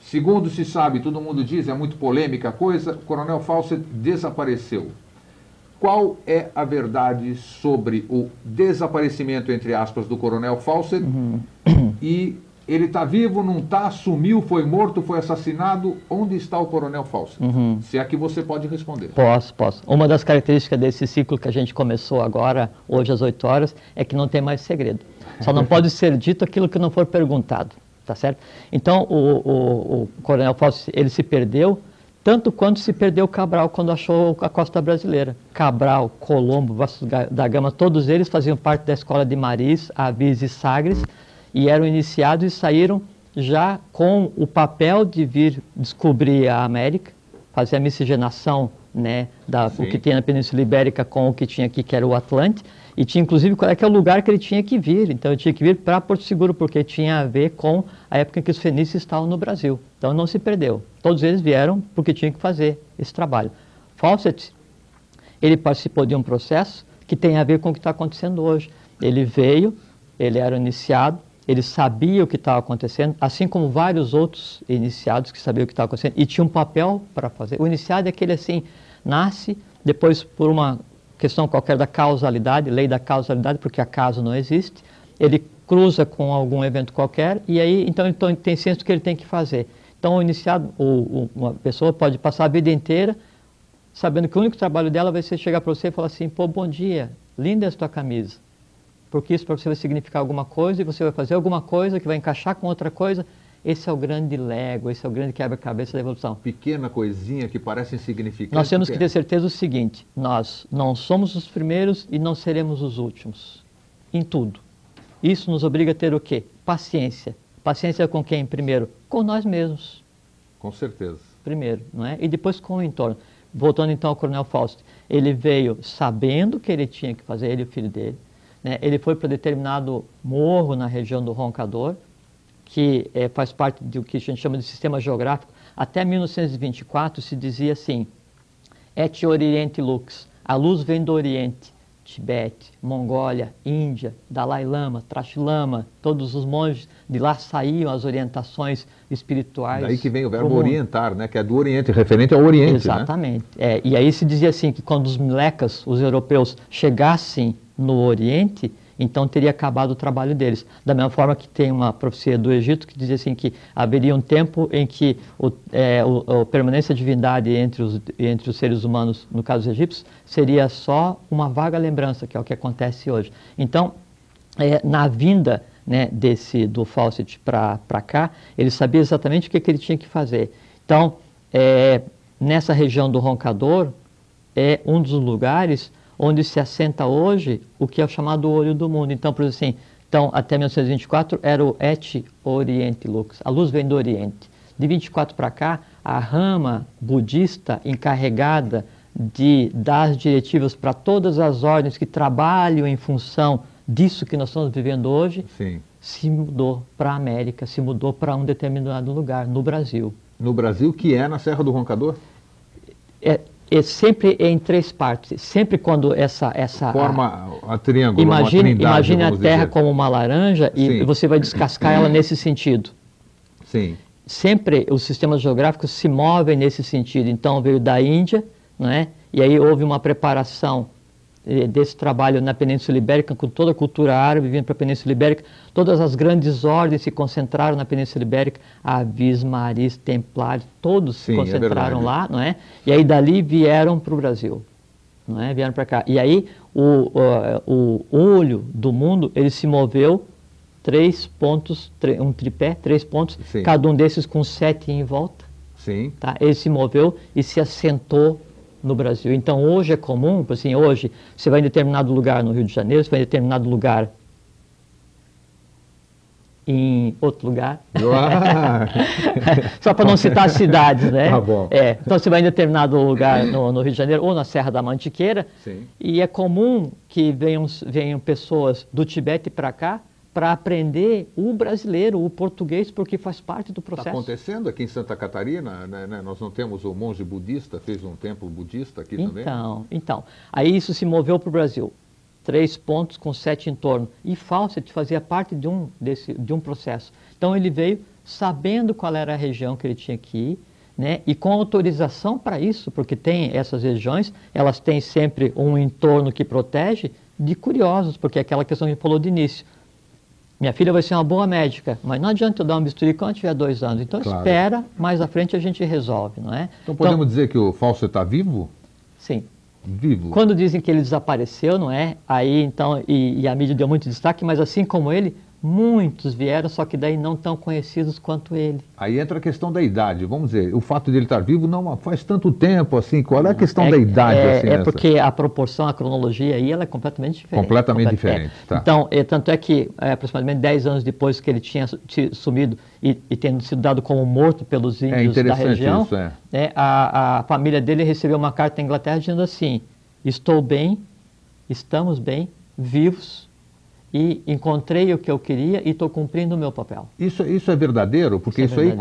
A: segundo se sabe, todo mundo diz, é muito polêmica a coisa, Coronel Fawcett desapareceu. Qual é a verdade sobre o desaparecimento, entre aspas, do Coronel Fawcett? E ele está vivo, não está, sumiu, foi morto, foi assassinado? Onde está o Coronel Fawcett? Se é que você pode responder.
B: Posso. Uma das características desse ciclo que a gente começou agora, hoje às 8 horas, é que não tem mais segredo. Só não pode ser dito aquilo que não for perguntado. Tá certo? Então, o Coronel Fawcett, ele se perdeu, tanto quanto se perdeu Cabral quando achou a costa brasileira. Cabral, Colombo, Vasco da Gama, todos eles faziam parte da escola de Maris, Avis e Sagres, e eram iniciados e saíram já com o papel de vir descobrir a América, fazer a miscigenação, né, o que tinha na Península Ibérica com o que tinha aqui, que era o Atlântico, e tinha inclusive qual é que é o lugar que ele tinha que vir. Então ele tinha que vir para Porto Seguro, porque tinha a ver com a época em que os fenícios estavam no Brasil. Então não se perdeu. Todos eles vieram porque tinham que fazer esse trabalho. Fawcett, ele participou de um processo que tem a ver com o que está acontecendo hoje. Ele veio, ele era iniciado, ele sabia o que estava acontecendo, assim como vários outros iniciados que sabiam o que estava acontecendo e tinha um papel para fazer. O iniciado é aquele assim, nasce, depois por uma questão qualquer da causalidade, lei da causalidade, porque acaso não existe, ele cruza com algum evento qualquer e aí então tem senso do que ele tem que fazer. Então o iniciado, uma pessoa pode passar a vida inteira sabendo que o único trabalho dela vai ser chegar para você e falar assim, pô, bom dia, linda essa tua camisa, porque isso para você vai significar alguma coisa e você vai fazer alguma coisa que vai encaixar com outra coisa. Esse é o grande lego, esse é o grande quebra-cabeça da evolução.
A: Pequena coisinha que parece insignificante.
B: Nós temos que ter certeza do seguinte, nós não somos os primeiros e não seremos os últimos, em tudo. Isso nos obriga a ter o quê? Paciência. Paciência com quem primeiro? Com nós mesmos.
A: Com certeza.
B: Primeiro, não é? E depois com o entorno. Voltando então ao Coronel Fawcett, ele veio sabendo que ele tinha que fazer, ele e o filho dele, né? Ele foi para determinado morro na região do Roncador, que faz parte do que a gente chama de sistema geográfico, até 1924 se dizia assim, Et Oriente Lux, a luz vem do Oriente, Tibete, Mongólia, Índia, Dalai Lama, Trashy Lama, todos os monges, de lá saíam as orientações espirituais.
A: Daí que vem o verbo orientar, né? Que é do Oriente, referente ao Oriente.
B: Exatamente. Né? E aí se dizia assim, que quando os melecas, os europeus, chegassem no Oriente, então teria acabado o trabalho deles. Da mesma forma que tem uma profecia do Egito que dizia assim que haveria um tempo em que a permanência da divindade entre os seres humanos, no caso dos egípcios, seria só uma vaga lembrança, que é o que acontece hoje. Então, na vinda, né, do Fawcett para cá, ele sabia exatamente o que ele tinha que fazer. Então, nessa região do Roncador, é um dos lugares onde se assenta hoje o que é o chamado olho do mundo. Então, por exemplo, assim, até 1924 era o Et Oriente Lux, a luz vem do Oriente. De 24 para cá, a rama budista encarregada de dar as diretivas para todas as ordens que trabalham em função disso que nós estamos vivendo hoje, sim, se mudou para a América, se mudou para um determinado lugar, no Brasil.
A: No Brasil, que é na Serra do Roncador?
B: Sempre em 3 partes. Sempre quando essa
A: forma a triângulo,
B: imagine a Terra como uma laranja e você vai descascar ela nesse sentido.
A: Sim.
B: Sempre os sistemas geográficos se movem nesse sentido. Então veio da Índia, não é? E aí houve uma preparação desse trabalho na Península Ibérica, com toda a cultura árabe vindo para a Península Ibérica. Todas as grandes ordens se concentraram na Península Ibérica, Avis, Maris, Templários, todos se concentraram lá, não é? E aí dali vieram para o Brasil, não é? Vieram para cá. E aí o olho do mundo, ele se moveu 3 pontos, um tripé, 3 pontos, sim, cada um desses com 7 em volta.
A: Sim.
B: Tá? Ele se moveu e se assentou no Brasil. Então, hoje é comum, assim, hoje você vai em determinado lugar no Rio de Janeiro, você vai em determinado lugar em outro lugar. Só para não citar cidades, né?
A: Tá bom.
B: Então, você vai em determinado lugar no Rio de Janeiro ou na Serra da Mantiqueira, sim, e é comum que venham pessoas do Tibete para cá para aprender o brasileiro, o português, porque faz parte do processo.
A: Está acontecendo aqui em Santa Catarina, né? Nós não temos o monge budista, fez um templo budista aqui também?
B: Então, aí isso se moveu para o Brasil. 3 pontos com 7 em torno. E Fawcett fazia parte de um processo. Então ele veio sabendo qual era a região que ele tinha que ir, né? E com autorização para isso, porque tem essas regiões, elas têm sempre um entorno que protege de curiosos, porque é aquela questão que a gente falou de início. Minha filha vai ser uma boa médica, mas não adianta eu dar um bisturi quando tiver 2 anos. Então, claro, espera, mais à frente a gente resolve, não é?
A: Então, podemos dizer que o Fawcett está vivo?
B: Sim.
A: Vivo.
B: Quando dizem que ele desapareceu, não é? Aí, então, e a mídia deu muito destaque, mas assim como ele, muitos vieram, só que daí não tão conhecidos quanto ele.
A: Aí entra a questão da idade. Vamos dizer, o fato de ele estar vivo não faz tanto tempo assim. Qual é a questão da idade? Assim,
B: porque a proporção, a cronologia aí, ela é completamente diferente.
A: Completamente diferente, tá.
B: Então, tanto é que aproximadamente 10 anos depois que ele tinha sumido e tendo sido dado como morto pelos índios da região,
A: isso,
B: a família dele recebeu uma carta da Inglaterra dizendo assim: estou bem, estamos bem, vivos, e encontrei o que eu queria e estou cumprindo o meu papel.
A: Isso é verdadeiro? Porque isso aí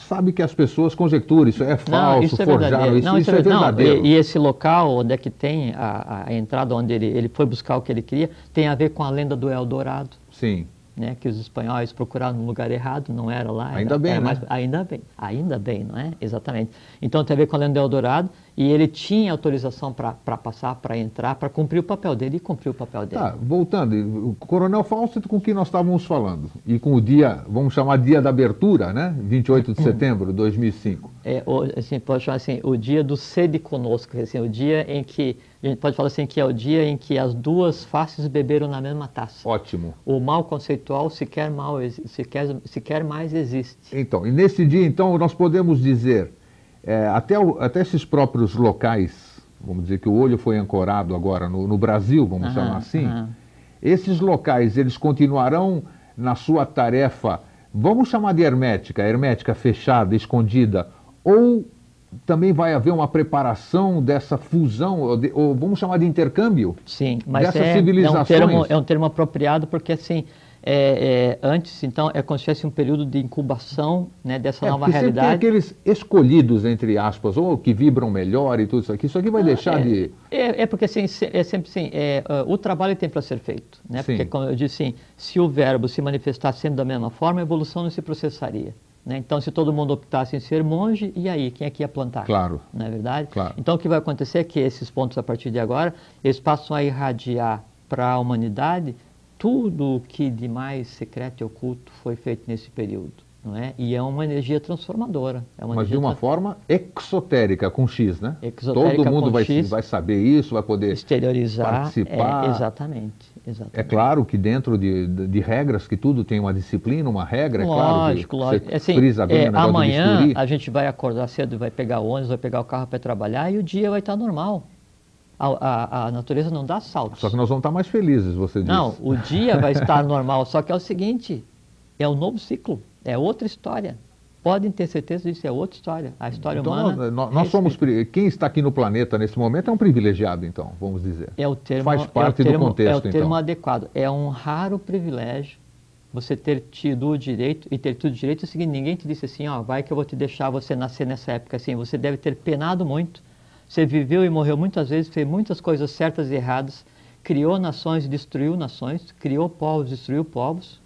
A: sabe que as pessoas conjecturam, isso é falso, forjado, isso é verdadeiro.
B: E esse local onde é que tem a entrada, onde ele foi buscar o que ele queria, tem a ver com a lenda do Eldorado.
A: Sim.
B: Né, que os espanhóis procuraram no lugar errado, não era lá.
A: Ainda bem, né?
B: Ainda bem, não é? Exatamente. Então tem a ver com a lenda do Eldorado, e ele tinha autorização para passar, para entrar, para cumprir o papel dele, e cumpriu o papel dele.
A: Tá, voltando, o Coronel Fawcett com quem nós estávamos falando, e com o dia, vamos chamar dia da abertura, né? 28 de setembro de 2005.
B: Assim, pode chamar assim, o dia do sede conosco, assim, o dia em que, a gente pode falar assim, que é o dia em que as duas faces beberam na mesma taça.
A: Ótimo.
B: O mal conceitual sequer mais existe.
A: Então, e nesse dia, então, nós podemos dizer, até esses próprios locais, vamos dizer que o olho foi ancorado agora no Brasil, vamos chamar assim, esses locais, eles continuarão na sua tarefa, vamos chamar de hermética fechada, escondida, ou também vai haver uma preparação dessa fusão, ou vamos chamar de intercâmbio?
B: Sim, mas
A: dessas civilizações?
B: É um termo apropriado porque, assim, Antes, então, é como se tivesse um período de incubação, né, dessa nova
A: porque sempre
B: realidade.
A: tem aqueles escolhidos, entre aspas, ou que vibram melhor e tudo isso aqui. Isso aqui vai deixar de...
B: Porque assim, é sempre assim, o trabalho tem para ser feito, né?
A: Sim.
B: Porque, como eu disse, assim, se o verbo se manifestasse sempre da mesma forma, a evolução não se processaria. Né? Então, se todo mundo optasse em ser monge, e aí? Quem é que ia plantar?
A: Claro.
B: Não é verdade?
A: Claro.
B: Então, o que vai acontecer é que esses pontos, a partir de agora, eles passam a irradiar para a humanidade tudo o que de mais secreto e oculto foi feito nesse período. Não é? E é uma energia transformadora.
A: Mas de uma forma exotérica, com X, né?
B: Exotérica,
A: todo mundo
B: com
A: vai,
B: X,
A: vai saber isso, vai poder
B: exteriorizar,
A: participar.
B: Exatamente.
A: É claro que dentro de regras, que tudo tem uma disciplina, uma regra,
B: lógico,
A: é claro.
B: Lógico.
A: Você frisa bem o negócio
B: amanhã
A: de
B: a gente vai acordar cedo, vai pegar o ônibus, vai pegar o carro para trabalhar e o dia vai estar normal. A natureza não dá saltos.
A: Só que nós vamos estar mais felizes, você disse.
B: Não, o dia vai estar normal, só que é o seguinte, é um novo ciclo, é outra história. Podem ter certeza disso, é outra história. A história
A: então,
B: humana...
A: nós somos... Quem está aqui no planeta nesse momento é um privilegiado, então, vamos dizer.
B: É o termo,
A: faz parte do contexto,
B: é o termo
A: então.
B: adequado. É um raro privilégio você ter tido o direito, e ter tido o direito é o seguinte, ninguém te disse assim, ó, vai que eu vou te deixar você nascer nessa época, assim, você deve ter penado muito, você viveu e morreu muitas vezes, fez muitas coisas certas e erradas, criou nações e destruiu nações, criou povos e destruiu povos,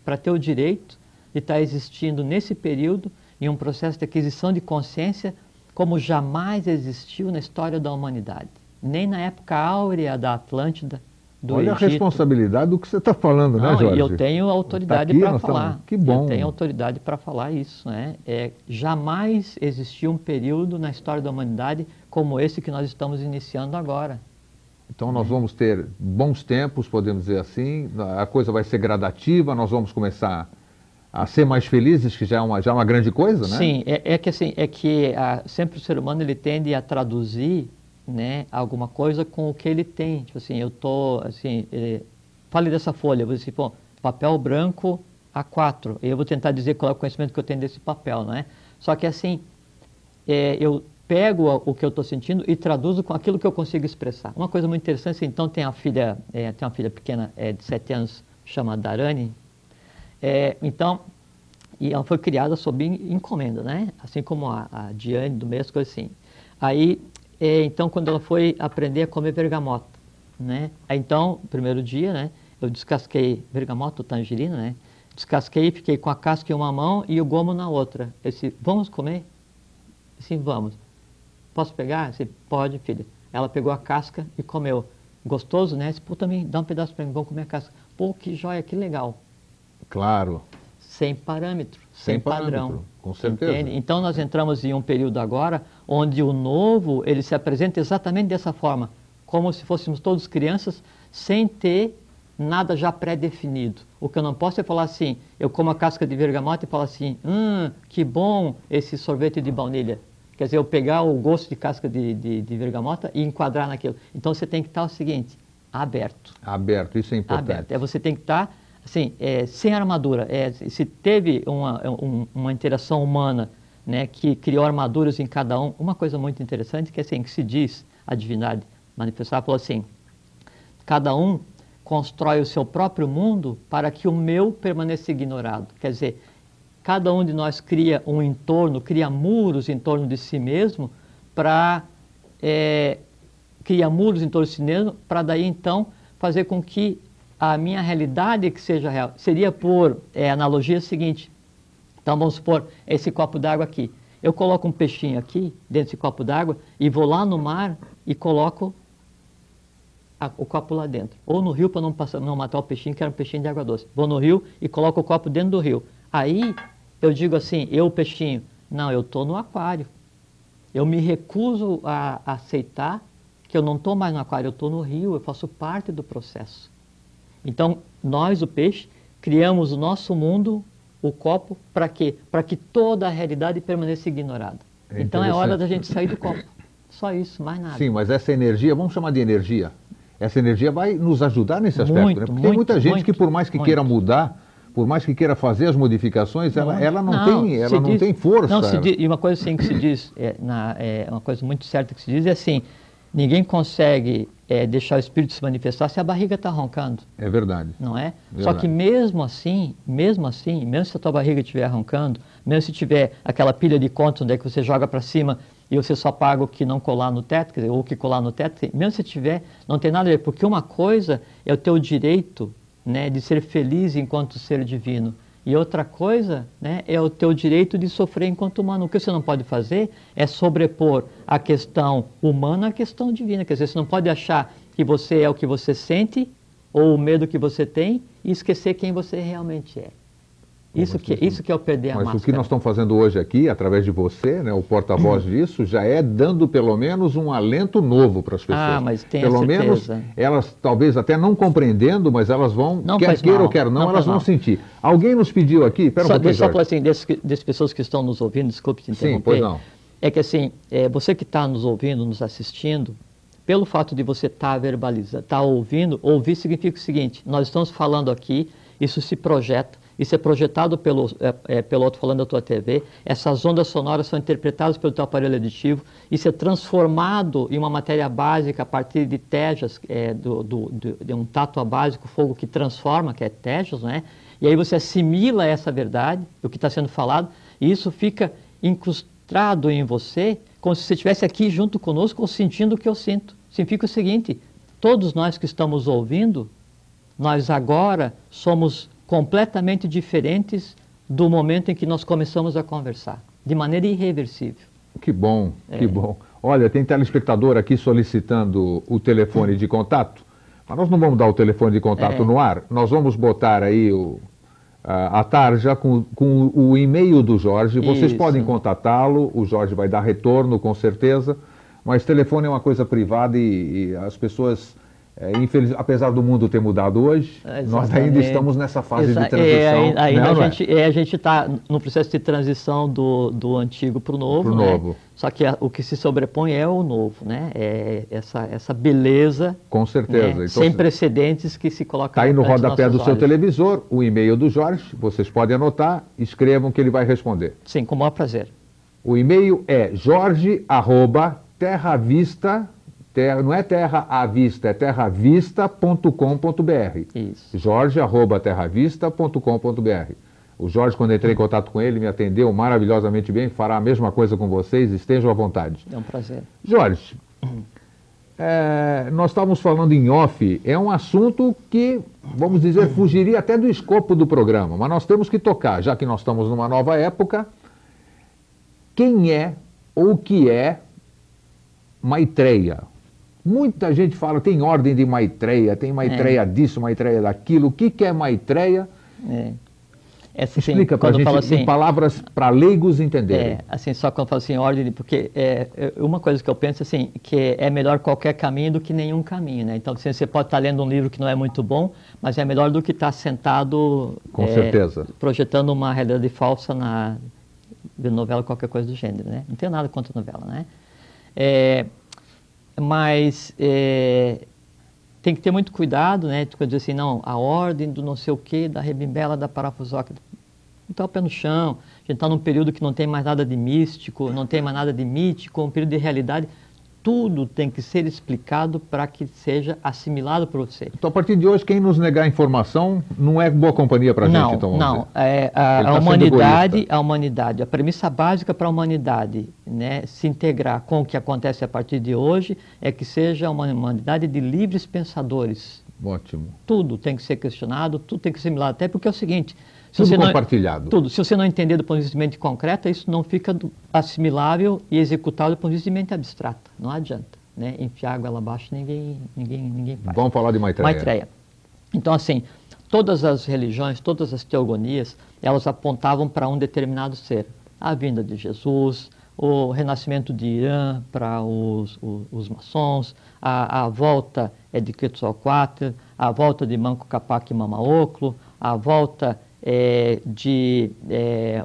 B: para ter o direito de estar existindo nesse período, em um processo de aquisição de consciência, como jamais existiu na história da humanidade. Nem na época áurea da Atlântida, do
A: Olha
B: Egito.
A: A responsabilidade do que você está falando, né, Jorge?
B: E eu tenho autoridade para falar.
A: Que bom.
B: Eu tenho autoridade para falar isso. Né? Jamais existiu um período na história da humanidade como esse que nós estamos iniciando agora.
A: Então nós vamos ter bons tempos, podemos dizer assim, a coisa vai ser gradativa, nós vamos começar a ser mais felizes, que já é uma grande coisa, né?
B: Sim, sempre o ser humano ele tende a traduzir, né, alguma coisa com o que ele tem. Tipo assim, eu tô, assim, fale dessa folha, eu vou dizer, pô, papel branco A4, eu vou tentar dizer qual é o conhecimento que eu tenho desse papel, né? Só que assim, eu pego o que eu estou sentindo e traduzo com aquilo que eu consigo expressar. Uma coisa muito interessante, então tem uma filha pequena de 7 anos, chama Darani, e ela foi criada sob encomenda, né? Assim como a Diane do mês, coisa assim. Aí, então, quando ela foi aprender a comer bergamota, né? Aí, então, primeiro dia, né? Eu descasquei bergamota, tangerina, né? Descasquei, fiquei com a casca em uma mão e o gomo na outra. Eu disse, vamos comer? Sim, vamos. Posso pegar? Eu disse, pode, filha. Ela pegou a casca e comeu. Gostoso, né? Eu disse, pô, também, dá um pedaço para mim, vamos comer a casca. Pô, que joia, que legal.
A: Claro.
B: Sem parâmetro, sem padrão.
A: Com certeza.
B: Entende? Então nós entramos em um período agora onde o novo, ele se apresenta exatamente dessa forma, como se fôssemos todos crianças, sem ter nada já pré-definido. O que eu não posso é falar assim, eu como a casca de bergamota e falar assim, que bom esse sorvete de baunilha. Quer dizer, eu pegar o gosto de casca de bergamota e enquadrar naquilo. Então você tem que estar o seguinte, aberto.
A: Aberto, isso é importante.
B: Aberto. Você tem que estar assim, sem armadura. Se teve uma interação humana, né, que criou armaduras em cada um, uma coisa muito interessante que assim, que se diz, a divindade manifestar, falou assim, cada um constrói o seu próprio mundo para que o meu permaneça ignorado. Quer dizer, cada um de nós cria um entorno, cria muros em torno de si mesmo cria muros em torno de si mesmo para daí então fazer com que a minha realidade que seja real. Seria por analogia seguinte. Então vamos supor esse copo d'água aqui. Eu coloco um peixinho aqui dentro desse copo d'água e vou lá no mar e coloco o copo lá dentro. Ou no rio para não matar o peixinho, que era um peixinho de água doce. Vou no rio e coloco o copo dentro do rio. Aí eu digo assim, eu peixinho, não, eu estou no aquário. Eu me recuso a aceitar que eu não estou mais no aquário, eu estou no rio, eu faço parte do processo. Então, nós, o peixe, criamos o nosso mundo, o copo, para quê? Para que toda a realidade permaneça ignorada. Então é hora da gente sair do copo. Só isso, mais nada.
A: Sim, mas essa energia, vamos chamar de energia, essa energia vai nos ajudar nesse aspecto, né? Porque tem muita gente que por mais que queira mudar, por mais que queira fazer as modificações, ela não tem força.
B: Não, e uma coisa assim que se diz, uma coisa muito certa que se diz é assim, ninguém consegue deixar o espírito se manifestar se a barriga está roncando.
A: É verdade.
B: Não é?
A: Verdade.
B: Só que mesmo se a tua barriga estiver roncando, mesmo se tiver aquela pilha de contas onde é que você joga para cima e você só paga o que não colar no teto, quer dizer, ou o que colar no teto, mesmo se tiver, não tem nada a ver, porque uma coisa é o teu direito, né, de ser feliz enquanto ser divino, e outra coisa, né, é o teu direito de sofrer enquanto humano. O que você não pode fazer é sobrepor a questão humana à questão divina. Quer dizer, você não pode achar que você é o que você sente ou o medo que você tem e esquecer quem você realmente é. Isso que é o perder a máscara.
A: Mas o que nós estamos fazendo hoje aqui, através de você, né, o porta-voz disso, já é dando pelo menos um alento novo para as pessoas.
B: Ah, mas tem
A: pelo
B: certeza.
A: menos elas, talvez até não compreendendo, mas elas vão, quer queira ou quer não, elas vão sentir. Alguém nos pediu aqui,
B: deixa eu falar assim, dessas pessoas que estão nos ouvindo, desculpe te interromper.
A: Sim, pois não.
B: É que assim, você que está nos ouvindo, nos assistindo, pelo fato de você estar verbalizando, estar ouvindo, ouvir significa o seguinte: nós estamos falando aqui, isso se projeta, isso é projetado pelo alto-falante da tua TV, essas ondas sonoras são interpretadas pelo teu aparelho auditivo, isso é transformado em uma matéria básica a partir de tejas, de um tato básico, fogo que transforma, que é tejas, não é? E aí você assimila essa verdade, o que está sendo falado, e isso fica incrustado em você, como se você estivesse aqui junto conosco ou sentindo o que eu sinto. Significa o seguinte: todos nós que estamos ouvindo, nós agora somos completamente diferentes do momento em que nós começamos a conversar, de maneira irreversível.
A: Que bom, que bom. Olha, tem telespectador aqui solicitando o telefone de contato, mas nós não vamos dar o telefone de contato no ar, nós vamos botar aí a tarja com o e-mail do Jorge, vocês podem contatá-lo, o Jorge vai dar retorno com certeza, mas telefone é uma coisa privada e as pessoas... apesar do mundo ter mudado hoje, nós ainda estamos nessa fase de transição.
B: A gente está no processo de transição do antigo para o novo. Né? Só que o que se sobrepõe é o novo, né? É essa beleza,
A: com certeza.
B: Né? Então, sem precedentes que se coloca.
A: Está aí no rodapé do seu televisor, o e-mail do Jorge, vocês podem anotar, escrevam que ele vai responder.
B: Sim, com o maior prazer.
A: O e-mail é jorge@terravista. Não é terra à vista, é terravista.com.br.
B: Isso.
A: jorge@terravista.com.br. O Jorge, quando entrei em contato com ele, me atendeu maravilhosamente bem, fará a mesma coisa com vocês, estejam à vontade.
B: É um prazer.
A: Jorge, nós estávamos falando em off, é um assunto que, vamos dizer, fugiria até do escopo do programa, mas nós temos que tocar, já que nós estamos numa nova época. Quem é ou o que é Maitreya? Muita gente fala, tem ordem de Maitreya, tem Maitreya disso, Maitreya daquilo. O que é Maitreya? Explica para a gente assim, em palavras para leigos entenderem.
B: Assim, só quando eu falo assim, ordem, porque uma coisa que eu penso assim, que é melhor qualquer caminho do que nenhum caminho, né? Então, assim, você pode estar lendo um livro que não é muito bom, mas é melhor do que estar sentado...
A: Com certeza.
B: Projetando uma realidade falsa de novela, qualquer coisa do gênero, né? Não tenho nada contra novela, né? Mas tem que ter muito cuidado, né? Quando dizer assim, não, a ordem do não sei o quê, da rebimbela, da parafusoca, botar o pé no chão. A gente está num período que não tem mais nada de místico, não tem mais nada de mítico, um período de realidade. Tudo tem que ser explicado para que seja assimilado por você.
A: Então, a partir de hoje, quem nos negar informação não é boa companhia para a gente, então vamos dizer.
B: A humanidade, a premissa básica para a humanidade, né, se integrar com o que acontece a partir de hoje, é que seja uma humanidade de livres pensadores.
A: Ótimo.
B: Tudo tem que ser questionado, tudo tem que ser assimilado, até porque é o seguinte...
A: Tudo compartilhado.
B: Tudo. Se você não entender do ponto de vista de mente concreta, isso não fica assimilável e executável do ponto de vista de mente abstrata. Não adianta. Né? Enfiar água lá abaixo, ninguém faz.
A: Vamos falar de Maitreya.
B: Então, assim, todas as religiões, todas as teogonias, elas apontavam para um determinado ser. A vinda de Jesus, o renascimento de Irã para os maçons, a volta de Quetzalcoatl, a volta de Manco Cápac e Mama Ocllo, a volta...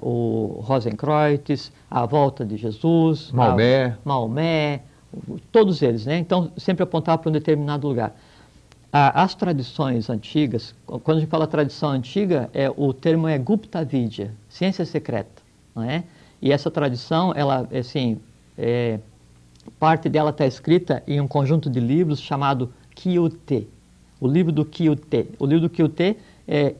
B: o Rosenkreuz, a volta de Jesus, Maomé, todos eles, né? Então, sempre apontava para um determinado lugar. As tradições antigas, quando a gente fala tradição antiga, o termo é Gupta Vidya, ciência secreta, não é? E essa tradição, ela, assim, parte dela está escrita em um conjunto de livros chamado Kyuté, o livro do Kyuté. O livro do Kyuté é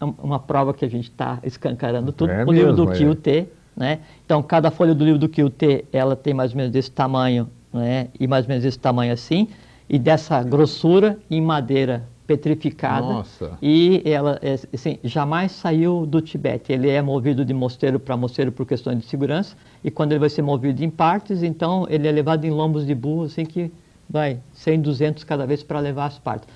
B: uma prova que a gente está escancarando tudo, o livro do Kyuté, né? Então, cada folha do livro do Kyuté, ela tem mais ou menos desse tamanho, né? E mais ou menos desse tamanho assim, e dessa grossura em madeira petrificada.
A: Nossa.
B: E ela, assim, jamais saiu do Tibete. Ele é movido de mosteiro para mosteiro por questões de segurança, e quando ele vai ser movido em partes, então ele é levado em lombos de burro, assim que vai 100, 200 cada vez para levar as partes.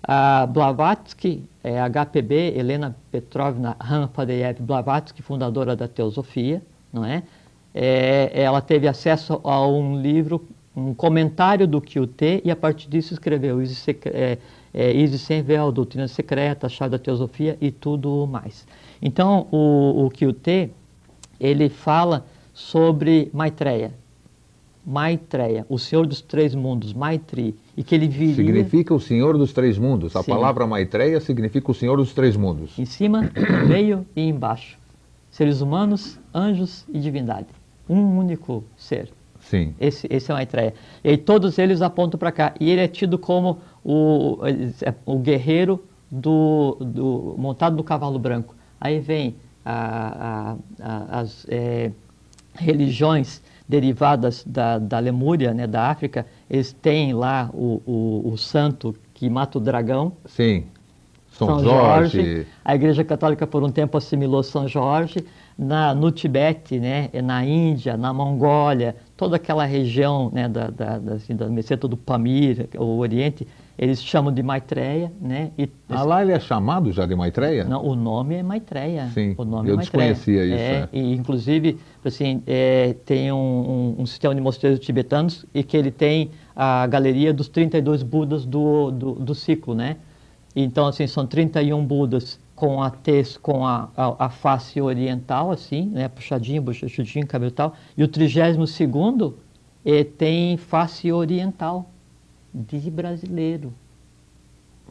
B: A Blavatsky, HPB, Helena Petrovna Ramfadeyev Blavatsky, fundadora da Teosofia, não é? Ela teve acesso a um livro, um comentário do Kyuté, e a partir disso escreveu Isis sem véu, Doutrina Secreta, a Chave da Teosofia e tudo mais. Então, o Kyuté, ele fala sobre Maitreya, o Senhor dos Três Mundos, Maitri, e que ele viria...
A: Significa o Senhor dos Três Mundos. A
B: Sim.
A: palavra Maitreya significa o Senhor dos Três Mundos.
B: Em cima, no meio e embaixo. Seres humanos, anjos e divindade. Um único ser.
A: Sim.
B: Esse é Maitreya. E aí todos eles apontam para cá. E ele é tido como o guerreiro montado no cavalo branco. Aí vem as religiões derivadas da Lemúria, né, da África. Eles têm lá o santo que mata o dragão.
A: Sim. São Jorge.
B: A Igreja Católica por um tempo assimilou São Jorge. No Tibete, né, na Índia, na Mongólia, toda aquela região, né, da meseta do Pamir, o Oriente, eles chamam de Maitreya, né?
A: Lá ele é chamado já de Maitreya?
B: Não, o nome é Maitreya.
A: Sim,
B: o nome
A: eu
B: é Maitreya.
A: desconhecia isso.
B: E inclusive, assim, tem um sistema de mosteiros tibetanos e que ele tem a galeria dos 32 Budas do ciclo, né? Então, assim, são 31 Budas com a face oriental, assim, né? Puxadinho, bochechudinho, cabelo e tal. E o 32º tem face oriental, de brasileiro.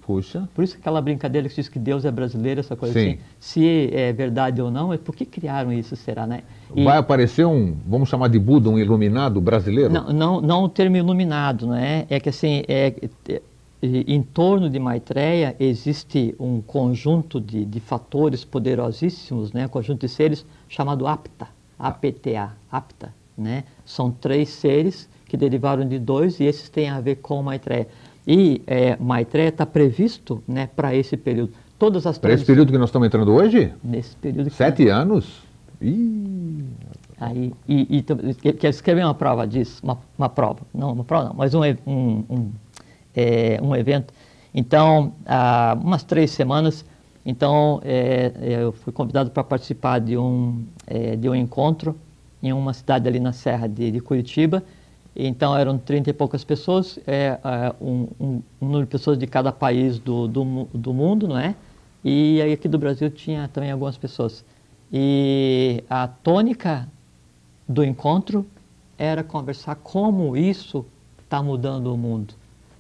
A: Puxa.
B: Por isso aquela brincadeira que diz que Deus é brasileiro, essa coisa
A: Sim.
B: assim. Se é verdade ou não, por que criaram isso, será, né?
A: Vai aparecer vamos chamar de Buda, um iluminado brasileiro?
B: Não o termo iluminado, né? É que assim, em torno de Maitreya existe um conjunto de fatores poderosíssimos, né? Um conjunto de seres chamado Apta, APTA, Apta, né? São 3 seres que derivaram de 2 e esses têm a ver com Maitreya. E Maitreya está previsto, né, para esse período. Todas as
A: Para esse período que nós estamos entrando hoje?
B: Nesse período.
A: 7 anos?
B: Aí, quer escrever uma prova disso? Uma prova, não, mas um evento. Então, há umas 3 semanas, então, eu fui convidado para participar de um encontro em uma cidade ali na Serra de Curitiba. Então, eram 30 e poucas pessoas, um número de pessoas de cada país do mundo, não é? E aí aqui do Brasil tinha também algumas pessoas. E a tônica do encontro era conversar como isso está mudando o mundo.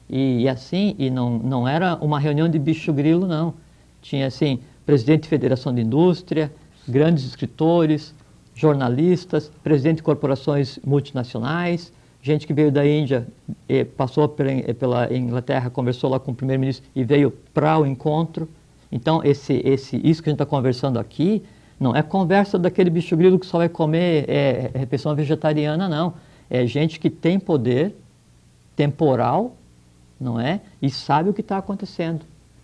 B: E assim, não era uma reunião de bicho-grilo, não. Tinha, assim, presidente de Federação de Indústria, grandes escritores, jornalistas, presidente de corporações multinacionais, gente que veio da Índia, passou pela Inglaterra, conversou lá com o primeiro-ministro e veio para o encontro. Então, isso que a gente está conversando aqui, não é conversa daquele bicho-grilo que só vai comer refeição vegetariana, não. É gente que tem poder temporal, não é? E sabe o que está acontecendo.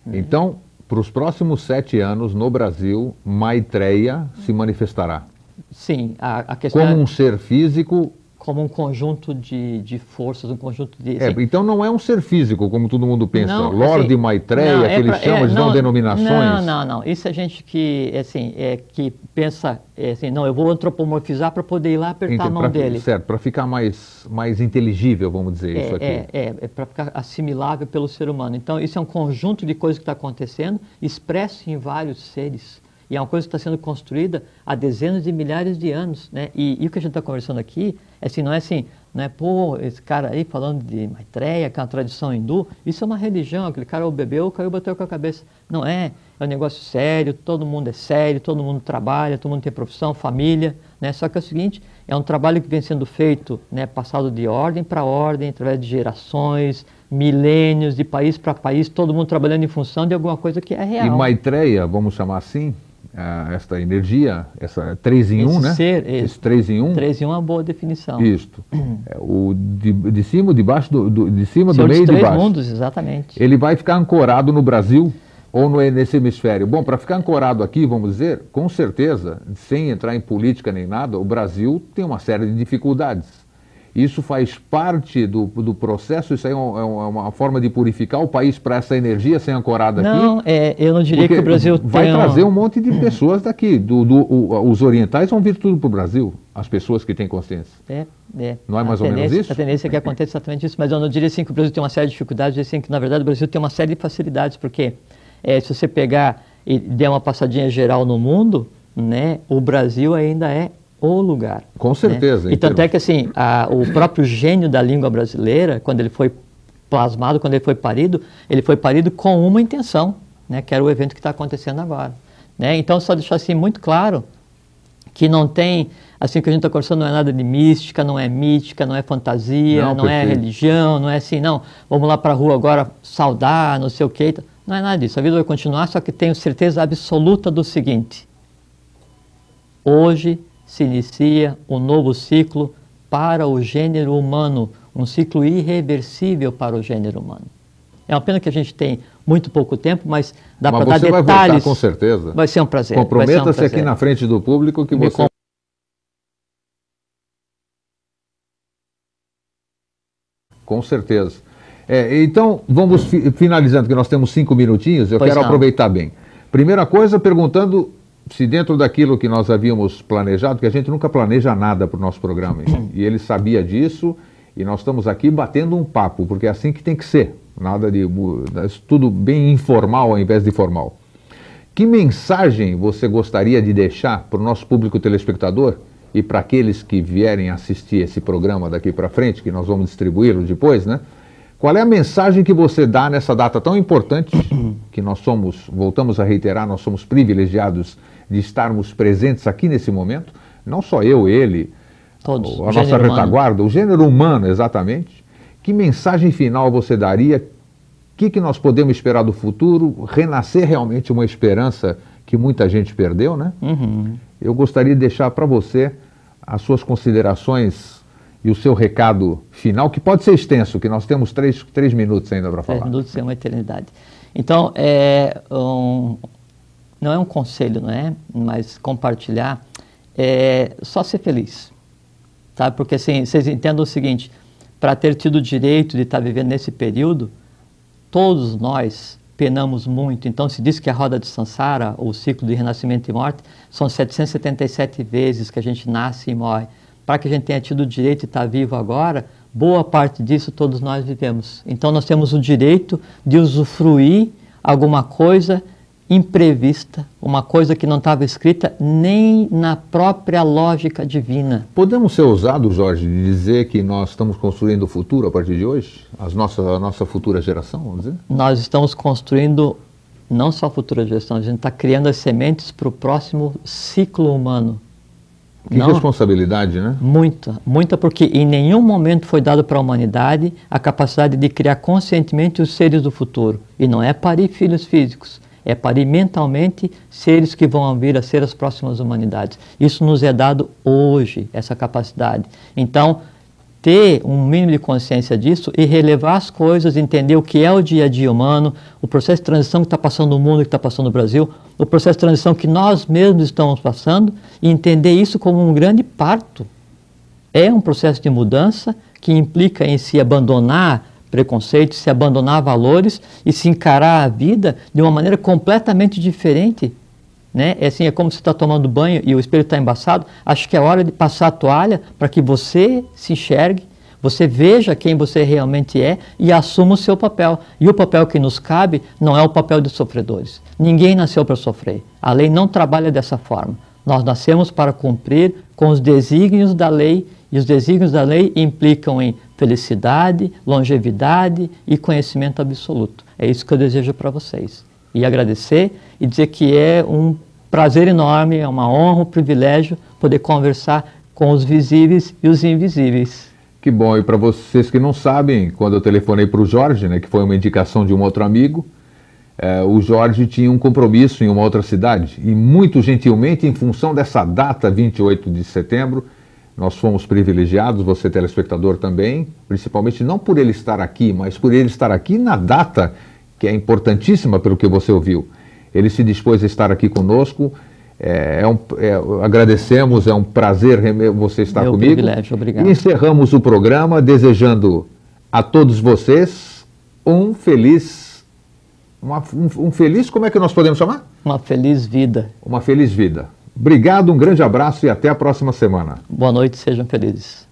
A: Então, para os próximos 7 anos, no Brasil, Maitreya se manifestará.
B: Sim, a questão
A: como um ser físico.
B: Como um conjunto de forças, um conjunto de...
A: então não é um ser físico, como todo mundo pensa.
B: Não,
A: Lorde
B: assim,
A: Maitreya, que eles chamam, eles dão denominações.
B: Não. Isso é gente que, assim, que pensa, assim, não, eu vou antropomorfizar para poder ir lá apertar a mão dele.
A: Certo, para ficar mais inteligível, vamos dizer, isso aqui.
B: Para ficar assimilável pelo ser humano. Então, isso é um conjunto de coisas que está acontecendo, expresso em vários seres. E é uma coisa que está sendo construída há dezenas de milhares de anos, né? E o que a gente está conversando aqui, não é pô, esse cara aí falando de Maitreya, que é uma tradição hindu, isso é uma religião, aquele cara ou bebeu ou caiu e bateu com a cabeça. Não é, é um negócio sério, todo mundo é sério, todo mundo trabalha, todo mundo tem profissão, família, né? Só que é o seguinte, é um trabalho que vem sendo feito, né, passado de ordem para ordem, através de gerações, milênios, de país para país, todo mundo trabalhando em função de alguma coisa que é real.
A: E Maitreya, vamos chamar assim, esta energia, essa 3 em 1,
B: Esse
A: né?
B: ser,
A: Esse 3 em 1.
B: 3 em 1 é uma boa definição.
A: Isto. O de cima, de baixo, de cima,
B: Senhor
A: do meio e
B: dos
A: de
B: três
A: baixo.
B: mundos, exatamente.
A: Ele vai ficar ancorado no Brasil ou nesse hemisfério? Bom, para ficar ancorado aqui, vamos dizer, com certeza, sem entrar em política nem nada, o Brasil tem uma série de dificuldades. Isso faz parte do processo, isso aí é uma forma de purificar o país para essa energia ser ancorada aqui?
B: Não, eu não diria que o Brasil
A: vai
B: tem
A: trazer um monte de pessoas daqui. Os orientais vão vir tudo para o Brasil, as pessoas que têm consciência. Não é mais ou menos isso?
B: A tendência é que aconteça exatamente isso, mas eu não diria assim que o Brasil tem uma série de dificuldades, eu diria assim que na verdade o Brasil tem uma série de facilidades, porque se você pegar e der uma passadinha geral no mundo, né, o Brasil ainda é o lugar.
A: Com certeza.
B: Né? E tanto é que assim, o próprio gênio da língua brasileira, quando ele foi plasmado, quando ele foi parido com uma intenção, né, que era o evento que está acontecendo agora. Né? Então, só deixar assim muito claro que não tem, assim que a gente está conversando, não é nada de mística, não é mítica, não é fantasia, não é religião, não é assim, não, vamos lá para a rua agora saudar, não sei o quê. Não é nada disso, a vida vai continuar, só que tenho certeza absoluta do seguinte: hoje se inicia um novo ciclo para o gênero humano, um ciclo irreversível para o gênero humano. É uma pena que a gente tem muito pouco tempo, mas dá para dar detalhes.
A: Mas você vai voltar com certeza.
B: Vai ser um prazer.
A: Comprometa-se aqui na frente do público que você... Com certeza. Então, vamos finalizando, que nós temos 5 minutinhos, eu quero aproveitar bem. Primeira coisa, perguntando se dentro daquilo que nós havíamos planejado, que a gente nunca planeja nada para o nosso programa, e ele sabia disso, e nós estamos aqui batendo um papo, porque é assim que tem que ser, nada de tudo bem informal ao invés de formal. Que mensagem você gostaria de deixar para o nosso público telespectador e para aqueles que vierem assistir esse programa daqui para frente, que nós vamos distribuí-lo depois, né? Qual é a mensagem que você dá nessa data tão importante, que nós somos, voltamos a reiterar, nós somos privilegiados de estarmos presentes aqui nesse momento, não só eu, ele,
B: todos,
A: a nossa retaguarda, o gênero humano, exatamente. Que mensagem final você daria? O que nós podemos esperar do futuro? Renascer realmente uma esperança que muita gente perdeu, né? Eu gostaria de deixar para você as suas considerações e o seu recado final, que pode ser extenso, que nós temos 3 minutos ainda para falar.
B: 3 minutos é uma eternidade. Então, não é um conselho, não é? Mas compartilhar, só ser feliz, tá? Porque assim, vocês entendam o seguinte, para ter tido o direito de estar vivendo nesse período, todos nós penamos muito. Então se diz que a roda de Sansara, o ciclo de renascimento e morte, são 777 vezes que a gente nasce e morre. Para que a gente tenha tido o direito de estar vivo agora, boa parte disso todos nós vivemos. Então nós temos o direito de usufruir alguma coisa imprevista, uma coisa que não estava escrita nem na própria lógica divina.
A: Podemos ser ousados, Jorge, de dizer que nós estamos construindo o futuro a partir de hoje? A nossa futura geração, vamos dizer?
B: Nós estamos construindo não só a futura geração, a gente está criando as sementes para o próximo ciclo humano.
A: Que responsabilidade, né?
B: Muita, porque em nenhum momento foi dado para a humanidade a capacidade de criar conscientemente os seres do futuro. E não é parir filhos físicos, é parir mentalmente seres que vão vir a ser as próximas humanidades. Isso nos é dado hoje, essa capacidade. Então, ter um mínimo de consciência disso e relevar as coisas, entender o que é o dia a dia humano, o processo de transição que está passando no mundo, que está passando no Brasil, o processo de transição que nós mesmos estamos passando, e entender isso como um grande parto. É um processo de mudança que implica em se abandonar preconceitos, se abandonar valores e se encarar a vida de uma maneira completamente diferente. Né? É como se você está tomando banho e o espelho está embaçado. Acho que é hora de passar a toalha para que você se enxergue, você veja quem você realmente é e assuma o seu papel. E o papel que nos cabe não é o papel de sofredores. Ninguém nasceu para sofrer. A lei não trabalha dessa forma. Nós nascemos para cumprir com os desígnios da lei, e os desígnios da lei implicam em felicidade, longevidade e conhecimento absoluto. É isso que eu desejo para vocês. e agradecer e dizer que é um prazer enorme, é uma honra, um privilégio poder conversar com os visíveis e os invisíveis.
A: Que bom, e para vocês que não sabem, quando eu telefonei para o Jorge, né, que foi uma indicação de um outro amigo, o Jorge tinha um compromisso em uma outra cidade e muito gentilmente, em função dessa data, 28 de setembro, nós fomos privilegiados, você telespectador também, principalmente não por ele estar aqui, mas por ele estar aqui na data que é importantíssima pelo que você ouviu. Ele se dispôs a estar aqui conosco, agradecemos, é um prazer você estar comigo.
B: Meu privilégio, obrigado.
A: E encerramos o programa desejando a todos vocês um feliz, como é que nós podemos chamar?
B: Uma feliz vida.
A: Uma feliz vida. Obrigado, um grande abraço e até a próxima semana.
B: Boa noite, sejam felizes.